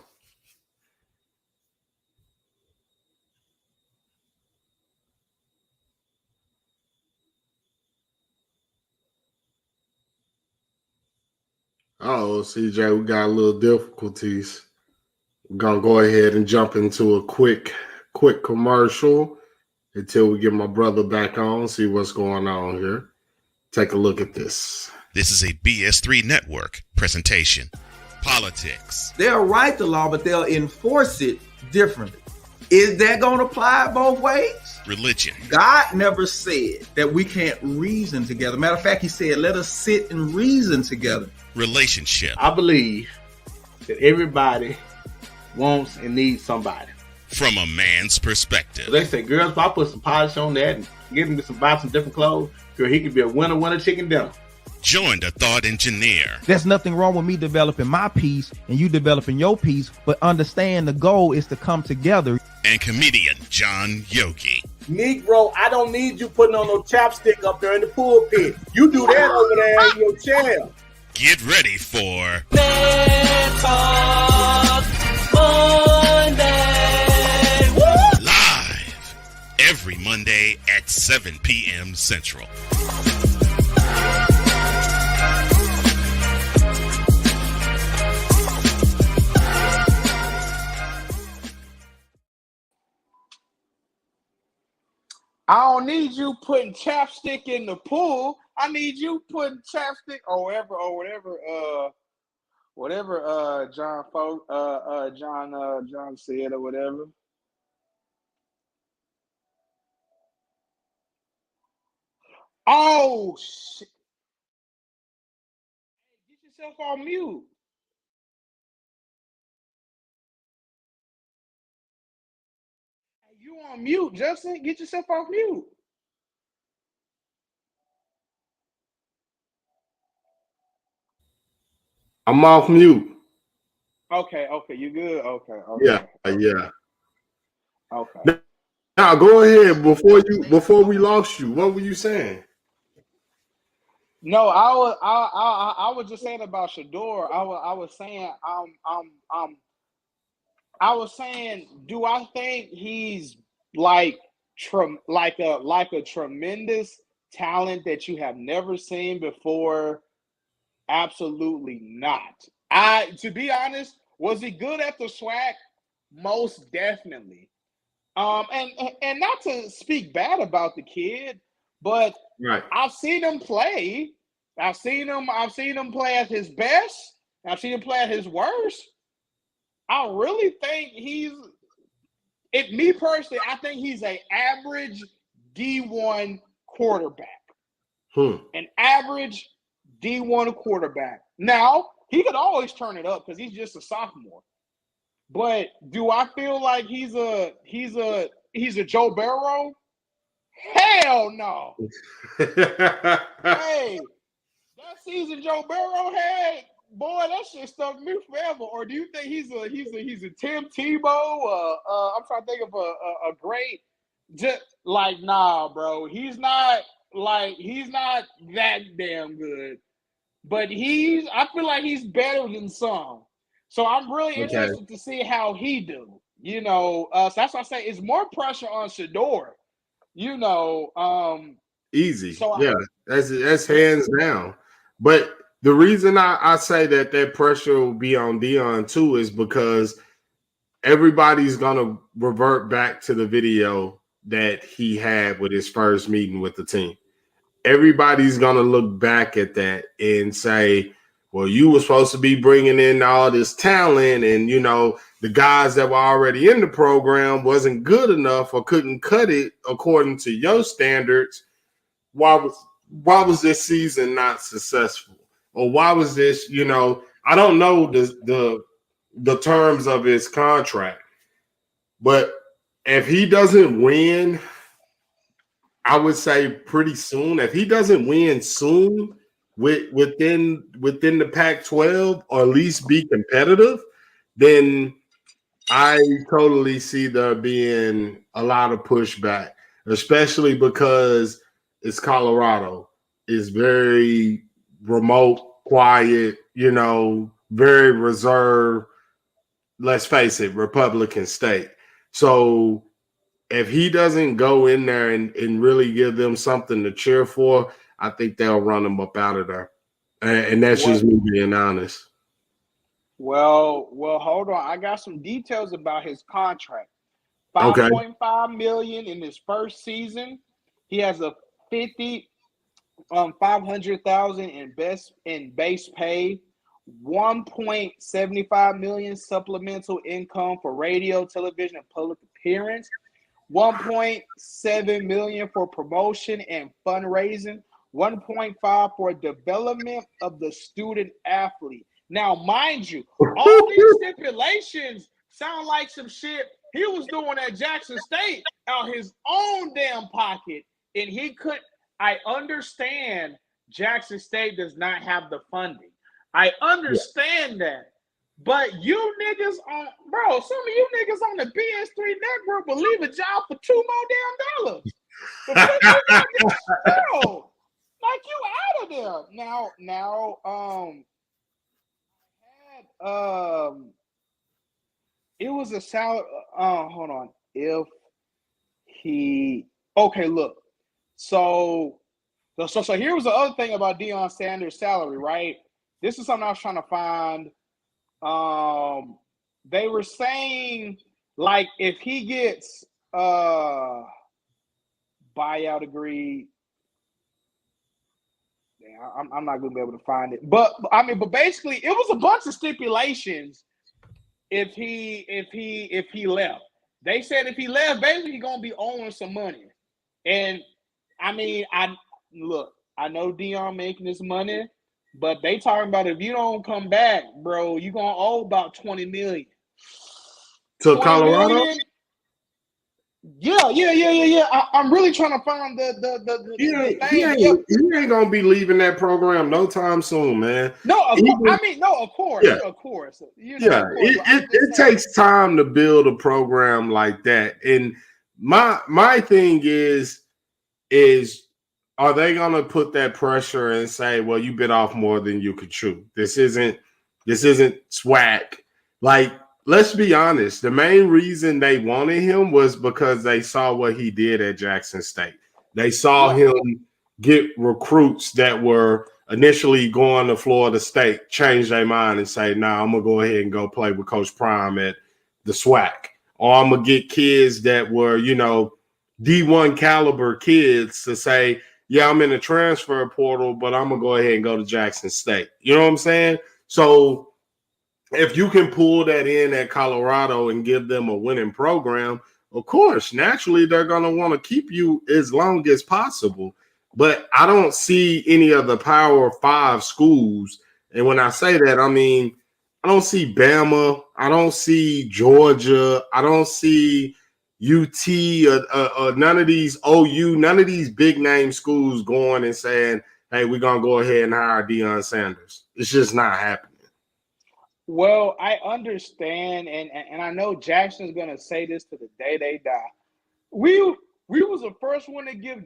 S1: Oh, CJ, we got a little difficulties. We're going to go ahead and jump into a quick commercial until we get my brother back on, see what's going on here. Take a look at this.
S4: This is a BS3 Network presentation. Politics.
S5: They'll write the law, but they'll enforce it differently. Is that going to apply both ways?
S4: Religion.
S5: God never said that we can't reason together. Matter of fact, he said, let us sit and reason together.
S4: Relationship.
S6: I believe that everybody wants and needs somebody.
S4: From a man's perspective.
S6: They say, girls, if I put some polish on that and get him to buy some different clothes, girl, he could be a winner chicken dinner.
S4: Join the thought engineer.
S7: There's nothing wrong with me developing my piece and you developing your piece, but understand the goal is to come together.
S4: And comedian John Yogi.
S6: Negro, I don't need you putting on no chapstick up there in the pulpit. You do that over there in your chair.
S4: Get ready for
S8: Let's Talk Monday. Woo!
S4: Live every Monday at 7 p.m. Central.
S2: I don't need you putting chapstick in the pool. I need you putting chapstick or whatever John said or whatever. Oh shit. Get yourself on mute. You on mute, Justin. Get yourself off mute.
S1: I'm off mute.
S2: Okay, you good? Okay.
S1: Yeah, yeah.
S2: Okay.
S1: Now go ahead before we lost you. What were you saying?
S2: No, I was just saying about Shador. I was saying, do I think he's like a tremendous talent that you have never seen before? Absolutely not. To be honest, was he good at the SWAC? Most definitely. And not to speak bad about the kid, but
S1: Right.
S2: I've seen him play. I've seen him play at his best. I've seen him play at his worst. I really think me personally, I think he's an average D1 quarterback. An average D1 quarterback. Now, he could always turn it up because he's just a sophomore. But do I feel like he's a Joe Burrow? Hell no. Hey, that season Joe Burrow had, boy, that shit stuck me forever. Or do you think he's a Tim Tebow? I'm trying to think of a great, just like, nah, bro. He's not that damn good. But I feel like he's better than some. So I'm really interested to see how he do. So that's why I say it's more pressure on Shador.
S1: Easy.
S2: So
S1: yeah, that's hands down. But the reason I say that pressure will be on Deion too is because everybody's gonna revert back to the video that he had with his first meeting with the team. Everybody's gonna look back at that and say, well, you were supposed to be bringing in all this talent, and the guys that were already in the program wasn't good enough or couldn't cut it according to your standards. Why was this season not successful? Or why was this, I don't know the terms of his contract, but if he doesn't win, I would say pretty soon, if he doesn't win soon within the Pac-12 or at least be competitive, then I totally see there being a lot of pushback, especially because it's Colorado. It's very remote, quiet, very reserved, let's face it, Republican state. So if he doesn't go in there and really give them something to cheer for, I think they'll run him up out of there. And that's just me being honest.
S2: Well, hold on. I got some details about his contract. $5.5 million in his first season. He has a $500,000 in base pay, $1.75 million supplemental income for radio, television, and public appearance, $1.7 million for promotion and fundraising, $1.5 for development of the student athlete. Now, mind you, all these stipulations sound like some shit he was doing at Jackson State out his own damn pocket, and he could. I understand Jackson State does not have the funding. I understand that. But you niggas some of you niggas on the BS3 network will leave a job for $2 more damn dollars. Like you out of there. Now, it was a salary. Hold on. If he look. So here was the other thing about Deion Sanders' salary, right? This is something I was trying to find. They were saying, like, if he gets buyout agreed. Yeah, I'm not gonna be able to find it, but basically, it was a bunch of stipulations. If he left, they said if he left, basically he's gonna be owing some money. And I know Deion making this money, but they talking about if you don't come back, bro, you gonna owe about $20 million.
S1: To Colorado?
S2: Million? Yeah. I'm really trying to find the thing.
S1: He ain't gonna be leaving that program no time soon, man.
S2: No, of course.
S1: Yeah.
S2: Of course.
S1: It takes time to build a program like that. And my thing is are they gonna put that pressure and say, well, you bit off more than you could chew? This isn't SWAC. Like, let's be honest. The main reason they wanted him was because they saw what he did at Jackson State. They saw him get recruits that were initially going to Florida State, change their mind and say, nah, I'm going to go ahead and go play with Coach Prime at the SWAC. Or I'm going to get kids that were, D1 caliber kids to say, yeah, I'm in the transfer portal, but I'm going to go ahead and go to Jackson State. You know what I'm saying? So if you can pull that in at Colorado and give them a winning program, of course, naturally, they're going to want to keep you as long as possible. But I don't see any of the Power 5 schools. And when I say that, I mean, I don't see Bama. I don't see Georgia. I don't see UT or none of these OU, none of these big name schools going and saying, hey, we're going to go ahead and hire Deion Sanders. It's just not happening.
S2: Well, I understand, and I know Jackson's gonna say this to the day they die. We was the first one to give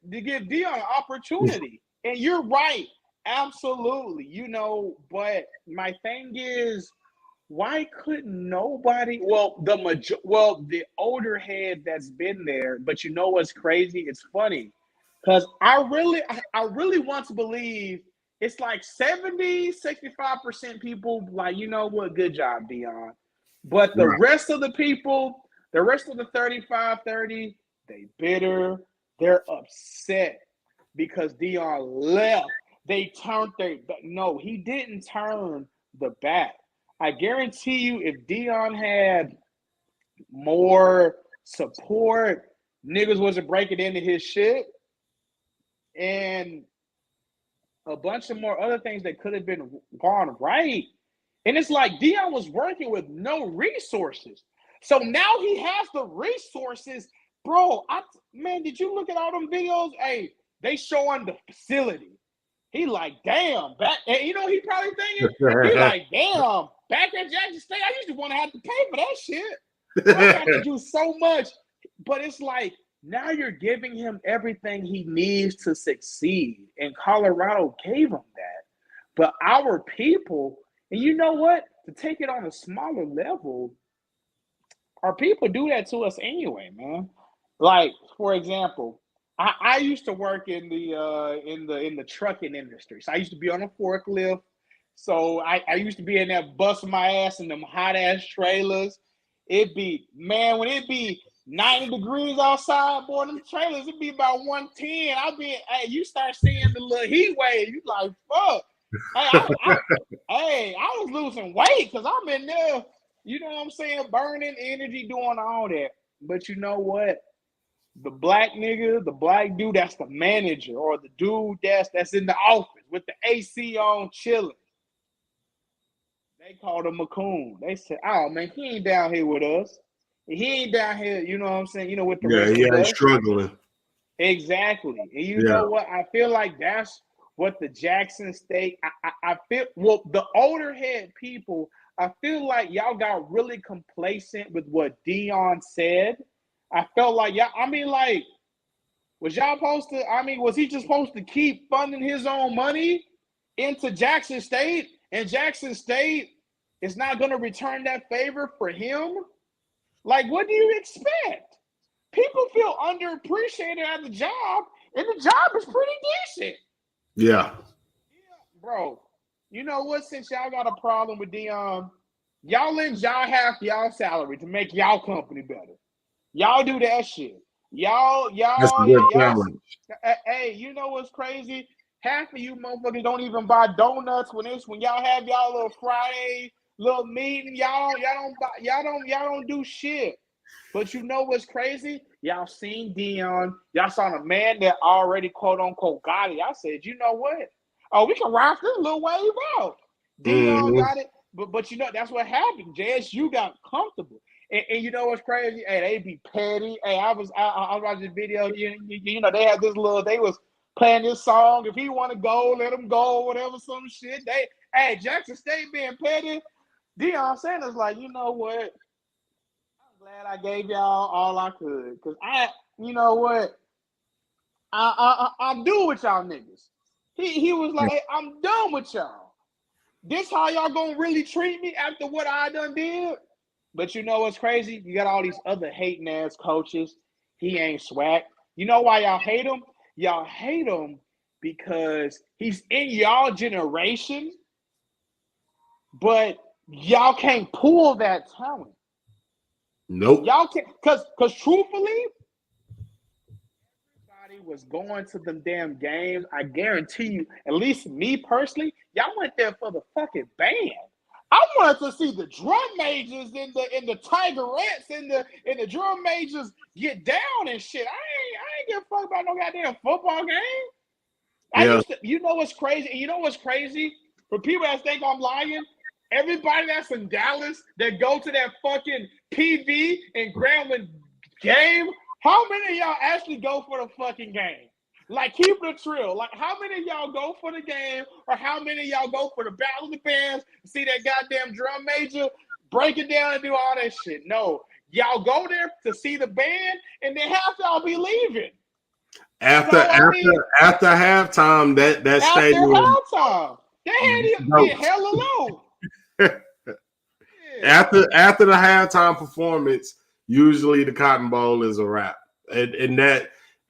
S2: Deion an opportunity, and you're right, absolutely. But my thing is, why couldn't nobody? Well, the older head that's been there, but you know what's crazy? It's funny because I really want to believe. It's like 65% people like, you know what, good job, Deion. But the rest of the people, the rest of the 30, they bitter. They're upset because Deion left. They turned no, he didn't turn the back. I guarantee you if Deion had more support, niggas wasn't breaking into his shit. And a bunch of more other things that could have been gone right. And it's like Deion was working with no resources. So now he has the resources. Bro, did you look at all them videos? Hey, they showing the facility. He like, damn, and he probably thinking, he like, damn, back at Jackson State, I used to want to have to pay for that shit. I have to do so much. But it's like, now you're giving him everything he needs to succeed. And Colorado gave him that. But our people, and you know what? To take it on a smaller level, our people do that to us anyway, man. Like, for example, I used to work in the trucking industry. So I used to be on a forklift. So I used to be in there busting my ass in them hot ass trailers. When it be 90 degrees outside, boy, them trailers, it be about 110. You start seeing the little heat wave. You like, fuck. I was losing weight because I'm in there, you know what I'm saying, burning energy, doing all that. But you know what? The black nigga, the black dude that's the manager, or the dude that's in the office with the AC on chilling, they called him a coon. They said, oh, man, he ain't down here with us. He ain't down here, you know what I'm saying, with the rest
S1: he
S2: of
S1: ain't
S2: us.
S1: struggling.
S2: Exactly. And you know what? I feel like that's what the Jackson State, I feel, well, the older head people, I feel like y'all got really complacent with what Deion said. I felt like was he just supposed to keep funding his own money into Jackson State, and Jackson State is not going to return that favor for him? Like, what do you expect? People feel underappreciated at the job, and the job is pretty decent.
S1: Yeah.
S2: Bro, you know what? Since y'all got a problem with Deion, y'all lend y'all half y'all salary to make y'all company better. Y'all do that shit.
S1: That's a good challenge.
S2: Hey, you know what's crazy? Half of you motherfuckers don't even buy donuts when y'all have y'all little Friday little meeting. Y'all don't do shit. But you know what's crazy? Y'all seen Deion. Y'all saw a man that already quote unquote got it. Y'all said, you know what? Oh, we can ride this little wave out. Deion got it. But you know, that's what happened. JSU got comfortable. And you know what's crazy? Hey, they be petty. Hey, I was watching the video. You know, they had they was playing this song. If he want to go, let him go, whatever, some shit. Hey, Jackson State being petty. Deion Sanders like, you know what? I'm glad I gave y'all all I could. Because you know what? I'm done with y'all niggas. He was like, hey, I'm done with y'all. This how y'all gonna really treat me after what I done did? But you know what's crazy? You got all these other hating ass coaches. He ain't SWAC. You know why y'all hate him? Y'all hate him because he's in y'all generation, but y'all can't pull that talent.
S1: Nope.
S2: Y'all can't, cause truthfully, everybody was going to them damn games. I guarantee you, at least me personally, y'all went there for the fucking band. I wanted to see the drum majors and the Tigerettes and the drum majors get down and shit. I ain't give a fuck about no goddamn football game. You know what's crazy? And you know what's crazy? For people that think I'm lying, everybody that's in Dallas that go to that fucking PV and Grambling game, how many of y'all actually go for the fucking game? Like, keep it real. Like, how many of y'all go for the game, or how many of y'all go for the Battle of the Bands, see that goddamn drum major, break it down and do all that shit? No. Y'all go there to see the band, and then half y'all be leaving.
S1: After halftime, that stadium.
S2: After halftime, they had him get hella low.
S1: After the halftime performance, usually the Cotton Bowl is a wrap, and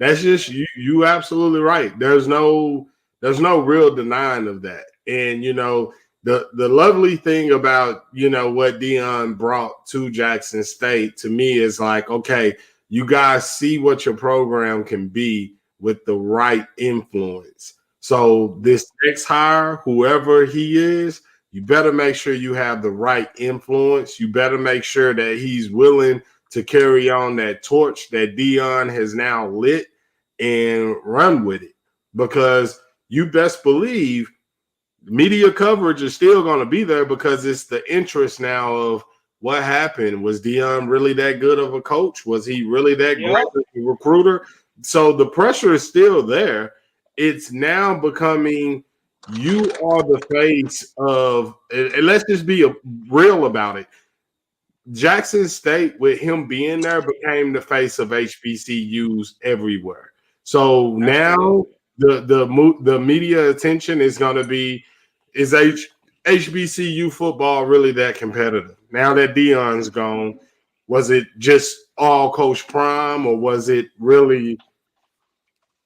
S1: that's just you absolutely right. There's no real denying of that. And you know, the lovely thing about, you know, what Deion brought to Jackson State to me is like, okay, you guys see what your program can be with the right influence. So this next hire, whoever he is, you better make sure you have the right influence. You better make sure that he's willing to carry on that torch that Deion has now lit and run with it. Because you best believe media coverage is still going to be there, because it's the interest now of what happened. Was Deion really that good of a coach? Was he really that great of a recruiter? So the pressure is still there. It's now becoming, you are the face of, and let's just be real about it. Jackson State, with him being there, became the face of HBCUs everywhere. So now the media attention is going to be, is HBCU football really that competitive? Now that Deion's gone, was it just all Coach Prime, or was it really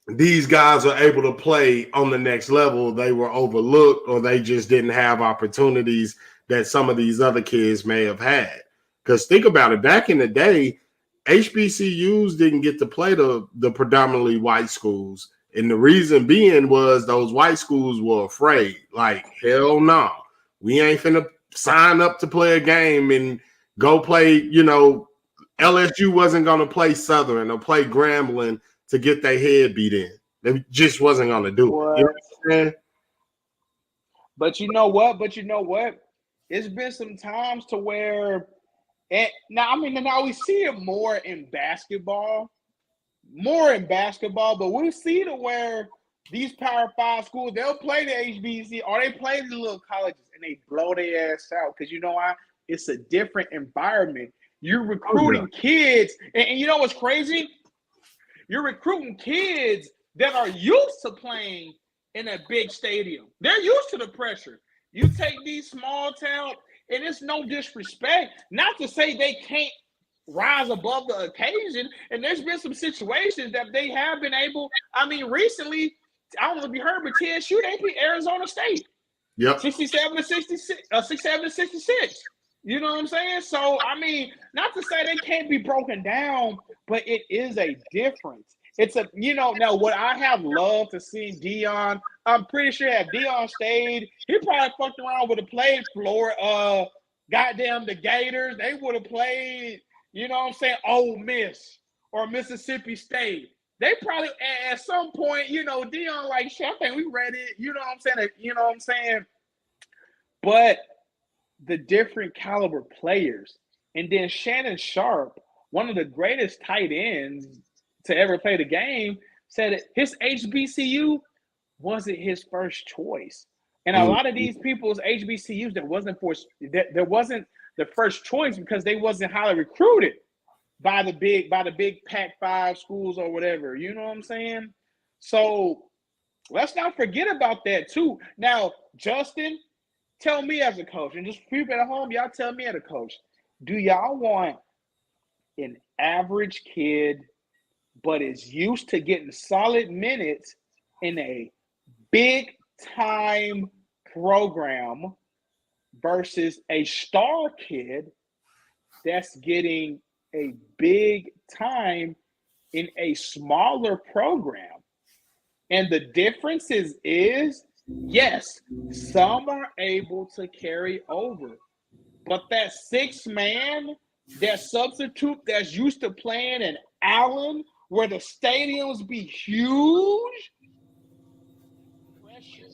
S1: these guys are able to play on the next level? They were overlooked, or they just didn't have opportunities that some of these other kids may have had. Because think about it, back in the day, HBCUs didn't get to play the predominantly white schools. And the reason being was those white schools were afraid. Like, hell no, we ain't finna sign up to play a game and go play, you know, LSU wasn't going to play Southern or play Grambling to get their head beat in. They just wasn't going to do it. You know what I'm saying?
S2: But you know what? It's been some times to where, now we see it more in basketball, but we see to where these Power 5 schools, they'll play the HBC or they play the little colleges and they blow their ass out, because you know why? It's a different environment. You're recruiting kids, and you know what's crazy? You're recruiting kids that are used to playing in a big stadium. They're used to the pressure. You take these small towns, and it's no disrespect, not to say they can't rise above the occasion. And there's been some situations that they have been able. I mean, recently, I don't know if you heard, but TSU, they beat Arizona State.
S1: Yep.
S2: 67-66. You know what I'm saying? So, I mean, not to say they can't be broken down, but it is a difference. It's a, now what I have loved to see Deion, I'm pretty sure if Deion stayed, he probably fucked around would have played goddamn the Gators. They would have played, Ole Miss or Mississippi State. They probably, at some point, Deion like, shit, I think we read it. You know what I'm saying? But the different caliber players. And then Shannon Sharp, one of the greatest tight ends to ever play the game, said his HBCU wasn't his first choice. And a lot of these people's HBCUs that wasn't the first choice because they wasn't highly recruited by the big Pac-5 schools or whatever. You know what I'm saying? So let's not forget about that too. Now, Justin, tell me as a coach, and just people at home, y'all tell me as a coach, do y'all want an average kid but is used to getting solid minutes in a big-time program versus a star kid that's getting a big time in a smaller program? And the difference is yes, some are able to carry over, but that sixth man, that substitute that's used to playing in Allen, where the stadiums be huge, pressure.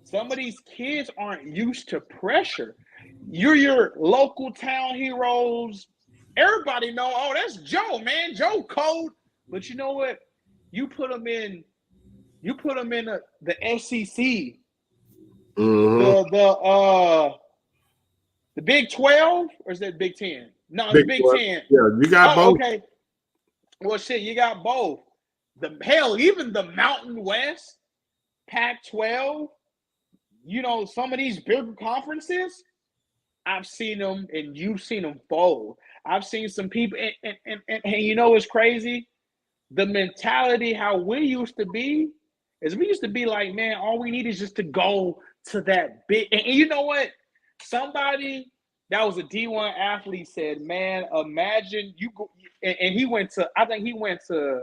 S2: Some of these kids aren't used to pressure. You're your local town heroes. Everybody know, oh, that's Joe, man. Joe cold. But you know what? You put them in the SEC, the Big 12, or is that Big 10? No, the Big 10.
S1: Yeah, you got both.
S2: Okay. Well, shit, you got both. Even the Mountain West, Pac-12, some of these bigger conferences, I've seen them, and you've seen them fold. I've seen some people, and you know what's crazy? The mentality how we used to be is we used to be like, man, all we need is just to go to that big. And you know what? Somebody that was a D1 athlete said, man, imagine you go, and he went to, I think he went to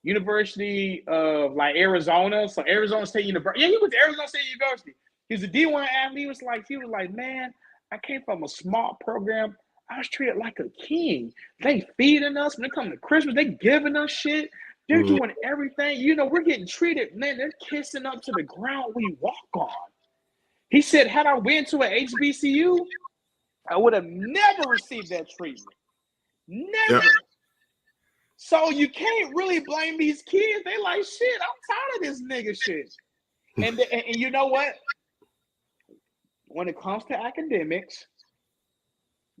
S2: University of like Arizona. So Arizona State University. Yeah, he went to Arizona State University. He was a D1 athlete. He was like, man, I came from a small program. I was treated like a king. They feeding us. When it comes to Christmas, they giving us shit. They're doing everything. We're getting treated. Man, they're kissing up to the ground we walk on. He said, had I went to an HBCU, I would have never received that treatment. Never. Yep. So you can't really blame these kids. They like, shit, I'm tired of this nigga shit. And you know what? When it comes to academics,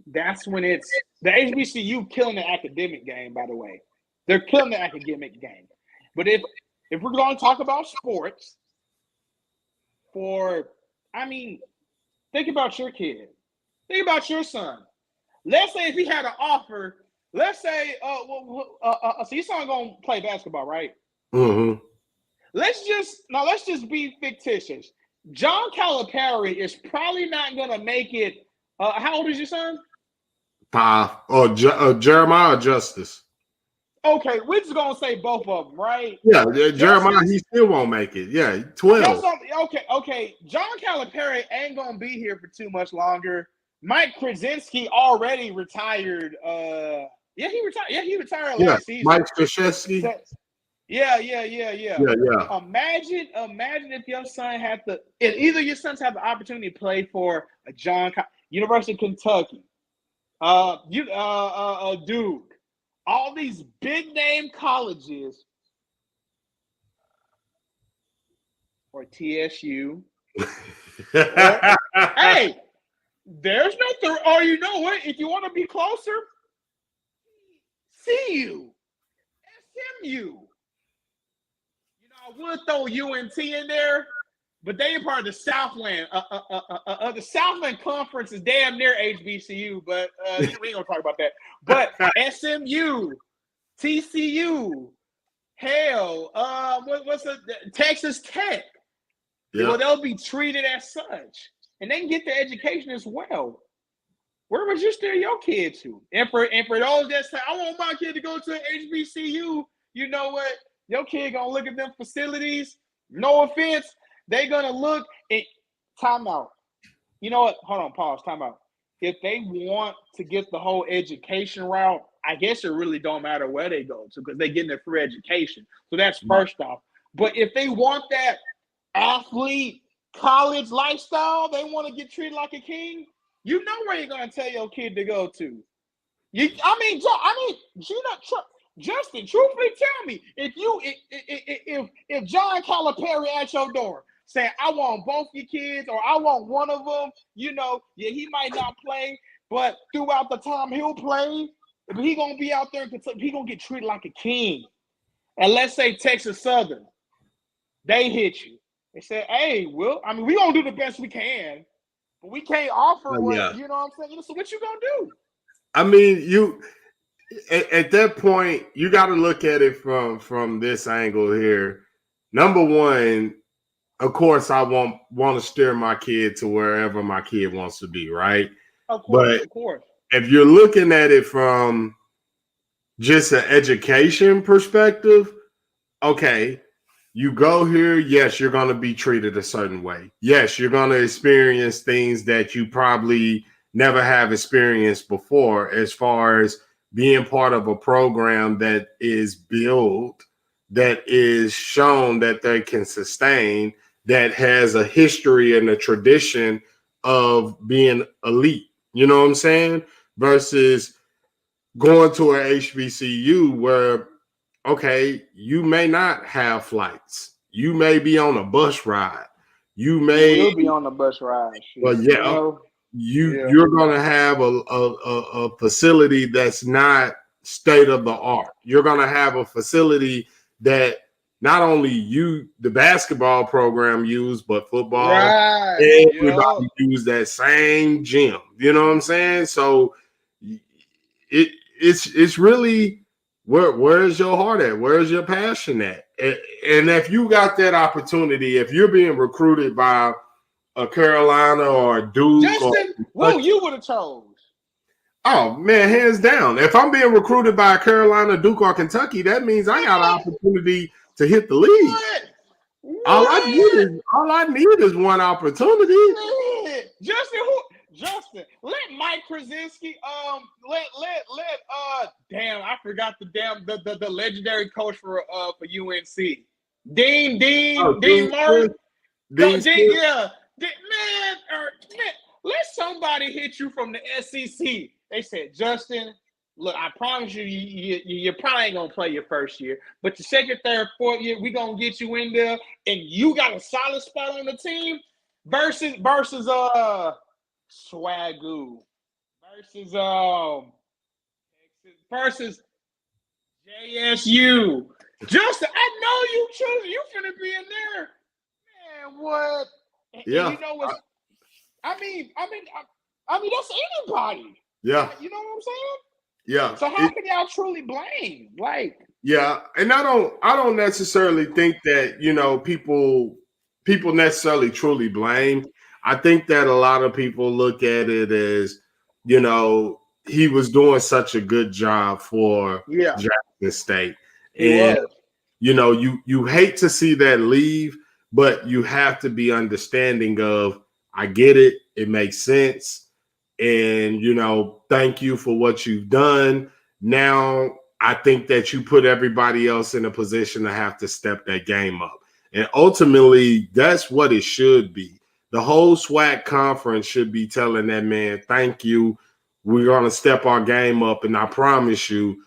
S2: that's when it's the HBCU killing the academic game, by the way. They're killing the academic game. But if we're going to talk about sports, think about your kid. Think about your son. Let's say if he had an offer, let's say, so your son going to play basketball, right?
S1: Mm-hmm.
S2: Let's just be fictitious. John Calipari is probably not going to make it. How old is your son?
S1: 5. Or Jeremiah or Justice?
S2: Okay, we're just going to say both of them, right?
S1: Yeah, Jeremiah, he still won't make it. Yeah, 12.
S2: Okay. John Calipari ain't going to be here for too much longer. Mike Krasinski already retired. He retired. Yeah, he retired last season.
S1: Mike Krzyzewski.
S2: Yeah.
S1: Imagine
S2: if your son if either your sons have the opportunity to play for a University of Kentucky, Duke, all these big name colleges, or TSU. Hey, there's no third. Oh, you know what? If you want to be closer, CU, SMU. I would throw UNT in there, but they are part of the Southland. The Southland Conference is damn near HBCU, but we ain't gonna talk about that. But SMU, TCU, hell, what's Texas Tech? Yep. Well, they'll be treated as such, and they can get the education as well. where would you steer your kid to? And for those that say, I want my kid to go to an HBCU, you know what? Your kid gonna look at them facilities. No offense, they gonna look at timeout. You know what? Hold on, pause, timeout. If they want to get the whole education route, I guess it really don't matter where they go to because they're getting a free education. So that's first off. But if they want that athlete college lifestyle, they want to get treated like a king, you know where you're gonna tell your kid to go to. Justin, truthfully tell me, if John Calipari at your door saying, I want both your kids or I want one of them, you know, yeah, he might not play, but throughout the time he'll play, but he gonna be out there, he gonna get treated like a king. And let's say Texas Southern, they hit you. They say, hey, we gonna do the best we can, but we can't offer what, you know what I'm saying? So what you gonna do?
S1: I mean, at that point, you got to look at it from this angle here. Number one, of course, I want to steer my kid to wherever my kid wants to be, right?
S2: Of course.
S1: If you're looking at it from just an education perspective, okay, you go here, yes, you're going to be treated a certain way. Yes, you're going to experience things that you probably never have experienced before as far as being part of a program that is built, that is shown that they can sustain, that has a history and a tradition of being elite. You know what I'm saying? Versus going to an HBCU where, okay, you may not have flights. You may be on a bus ride. You will
S2: be on a bus ride.
S1: Well, yeah. You're going to have a facility that's not state of the art. You're going to have a facility that not only the basketball program use, but football. Right. Everybody use that same gym. You know what I'm saying? So it's really where's your heart at? Where's your passion at? And if you got that opportunity, if you're being recruited by a Carolina or a Duke,
S2: Justin, who you would have chose?
S1: Oh man, hands down. If I'm being recruited by a Carolina, Duke, or Kentucky, that means I got an opportunity to hit the league. What? All I need is one opportunity.
S2: Justin, let Mike Krasinski, damn, I forgot the legendary coach for UNC, Dean Martin. Man, let somebody hit you from the SEC. They said, Justin, look, I promise you, you probably ain't gonna play your first year, but your second, third, fourth year, we gonna get you in there, and you got a solid spot on the team. Versus Swagoo, versus JSU. Justin, I know you choose. You finna be in there, man. What?
S1: Yeah.
S2: And you know what? I mean, that's anybody.
S1: Yeah.
S2: You know what I'm saying?
S1: Yeah.
S2: So how can y'all truly blame? Like,
S1: yeah, and I don't necessarily think that, you know, people necessarily truly blame. I think that a lot of people look at it as, you know, he was doing such a good job for Jackson State. And you know, you hate to see that leave, but you have to be understanding of, I get it, it makes sense. And, you know, thank you for what you've done. Now, I think that you put everybody else in a position to have to step that game up. And ultimately, that's what it should be. The whole SWAC conference should be telling that man, thank you. We're going to step our game up. And I promise you,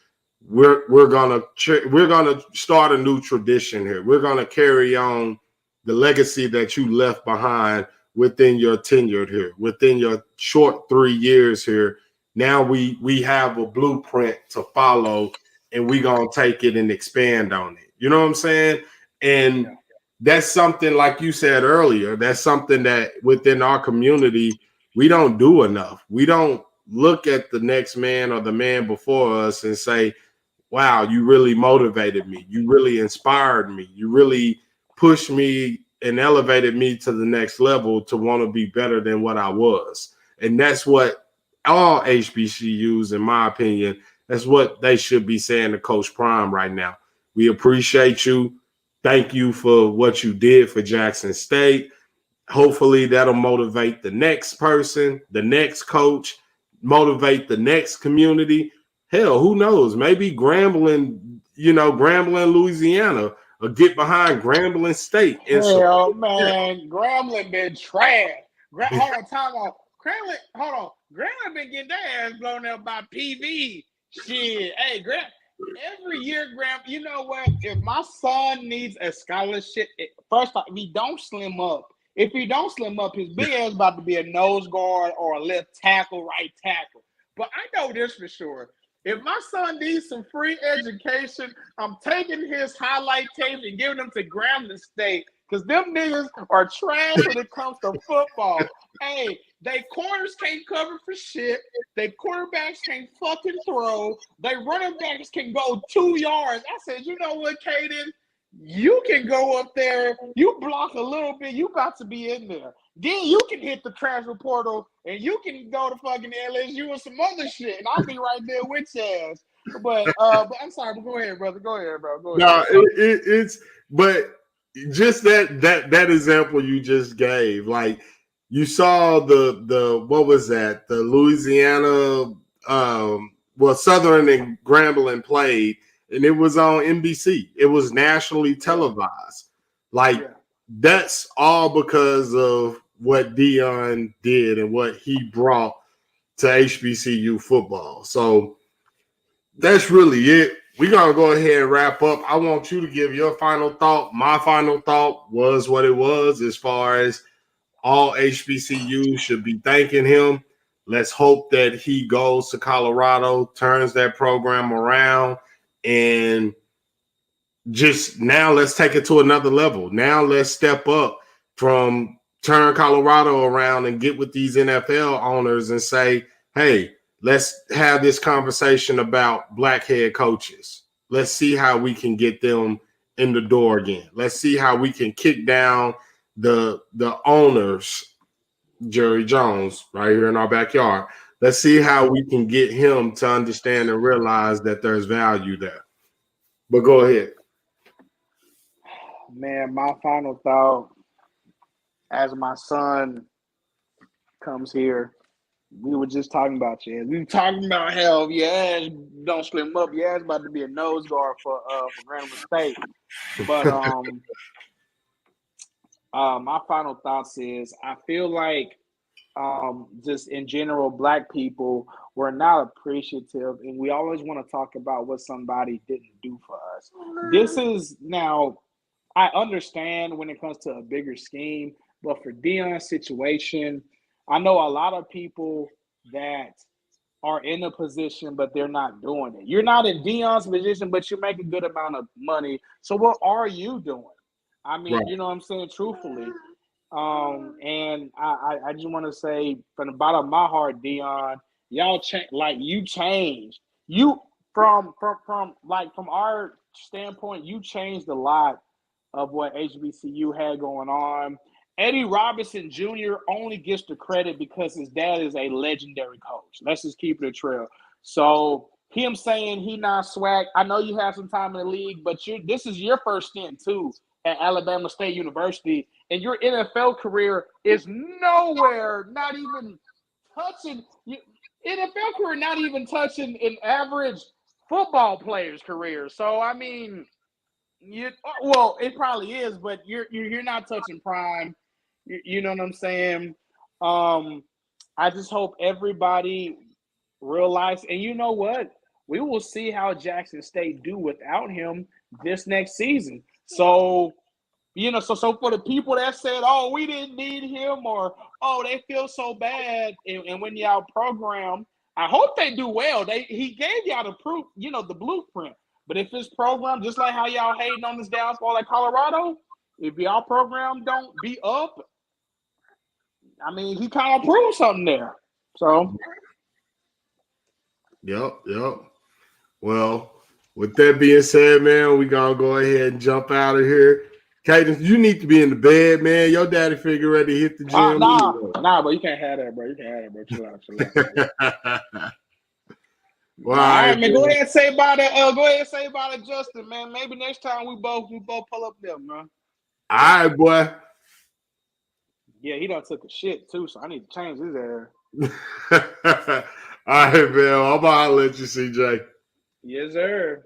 S1: we're going to start a new tradition here. We're going to carry on the legacy that you left behind within your tenure here, within your short 3 years here. Now we have a blueprint to follow, and we're going to take it and expand on it. You know what I'm saying? And that's something, like you said earlier, that's something that within our community, we don't do enough. We don't look at the next man or the man before us and say, wow, you really motivated me. You really inspired me. You really pushed me and elevated me to the next level to want to be better than what I was. And that's what all HBCUs, in my opinion. That's what they should be saying to Coach Prime right now. We appreciate you. Thank you for what you did for Jackson State. Hopefully that'll motivate the next person, the next coach, motivate the next community. Hell, who knows? Maybe Grambling, Louisiana, or get behind Grambling State.
S2: Hell, man, Grambling been trash. Hold on, time out. Grambling been getting their ass blown up by PV. Shit, hey, every year, you know what? If my son needs a scholarship, first off, if he don't slim up, his big ass about to be a nose guard or a left tackle, right tackle. But I know this for sure. If my son needs some free education, I'm taking his highlight tapes and giving them to Grambling State because them niggas are trash when it comes to football. Hey, they corners can't cover for shit. They quarterbacks can't fucking throw. They running backs can go 2 yards. I said, you know what, Caden? You can go up there. You block a little bit. You about to be in there. Then you can hit the transfer portal and you can go to fucking LSU or some other shit, and I'll be right there with your ass. But I'm sorry, but go ahead, brother. Go ahead, bro. Go ahead.
S1: No, it's but just that example you just gave, like you saw the what was that? The Louisiana, Southern and Grambling played, and it was on NBC. It was nationally televised. Like that's all because of what Deion did and what he brought to HBCU football. So that's really it. We're going to go ahead and wrap up. I want you to give your final thought. My final thought was what it was as far as all HBCUs should be thanking him. Let's hope that he goes to Colorado, turns that program around, and just now let's take it to another level. Now let's step up from turn Colorado around and get with these NFL owners and say, hey, let's have this conversation about black head coaches. Let's see how we can get them in the door again. Let's see how we can kick down the owners, Jerry Jones, right here in our backyard. Let's see how we can get him to understand and realize that there's value there. But go ahead.
S2: Man, my final thought, as my son comes here, we were just talking about you. We were talking about how your ass don't slim up. Your ass about to be a nose guard for Grambling State. But my final thoughts is I feel like just in general, black people, we're not appreciative, and we always want to talk about what somebody didn't do for us. This is now, I understand when it comes to a bigger scheme, but for Deion's situation, I know a lot of people that are in a position, but they're not doing it. You're not in Deion's position, but you make a good amount of money. So what are you doing? I mean, right. You know what I'm saying? Truthfully. And I just want to say from the bottom of my heart, Deion, y'all you changed. You from our standpoint, you changed a lot of what HBCU had going on. Eddie Robinson Jr. only gets the credit because his dad is a legendary coach. Let's just keep it real. So him saying he not SWAC, I know you have some time in the league, but this is your first stint too at Alabama State University, and your NFL career is nowhere, not even touching NFL career, not even touching an average football player's career. So I mean, it probably is, but you're not touching prime. You know what I'm saying? I just hope everybody realizes, and you know what? We will see how Jackson State do without him this next season. So, so for the people that said, oh, we didn't need him, or, oh, they feel so bad, and when y'all program, I hope they do well. He gave y'all the proof, the blueprint. But if his program, just like how y'all hating on this downfall at Colorado, if y'all program don't be up, I mean, he kind of proved something there. So.
S1: Yep. Well, with that being said, man, we're going to go ahead and jump out of here. Cadence, you need to be in the bed, man. Your daddy figure ready to hit the gym.
S2: Nah, but you can't have that, bro. You can't have that, bro. Chill out.
S1: Well,
S2: All right, man. Go ahead and say about it. Go ahead and say about it, Justin, man. Maybe next time we both pull up there, man.
S1: All right, boy.
S2: Yeah, he done took a shit too, so I need to change his air.
S1: All right, man. I'm about to let you, CJ.
S2: Yes, sir.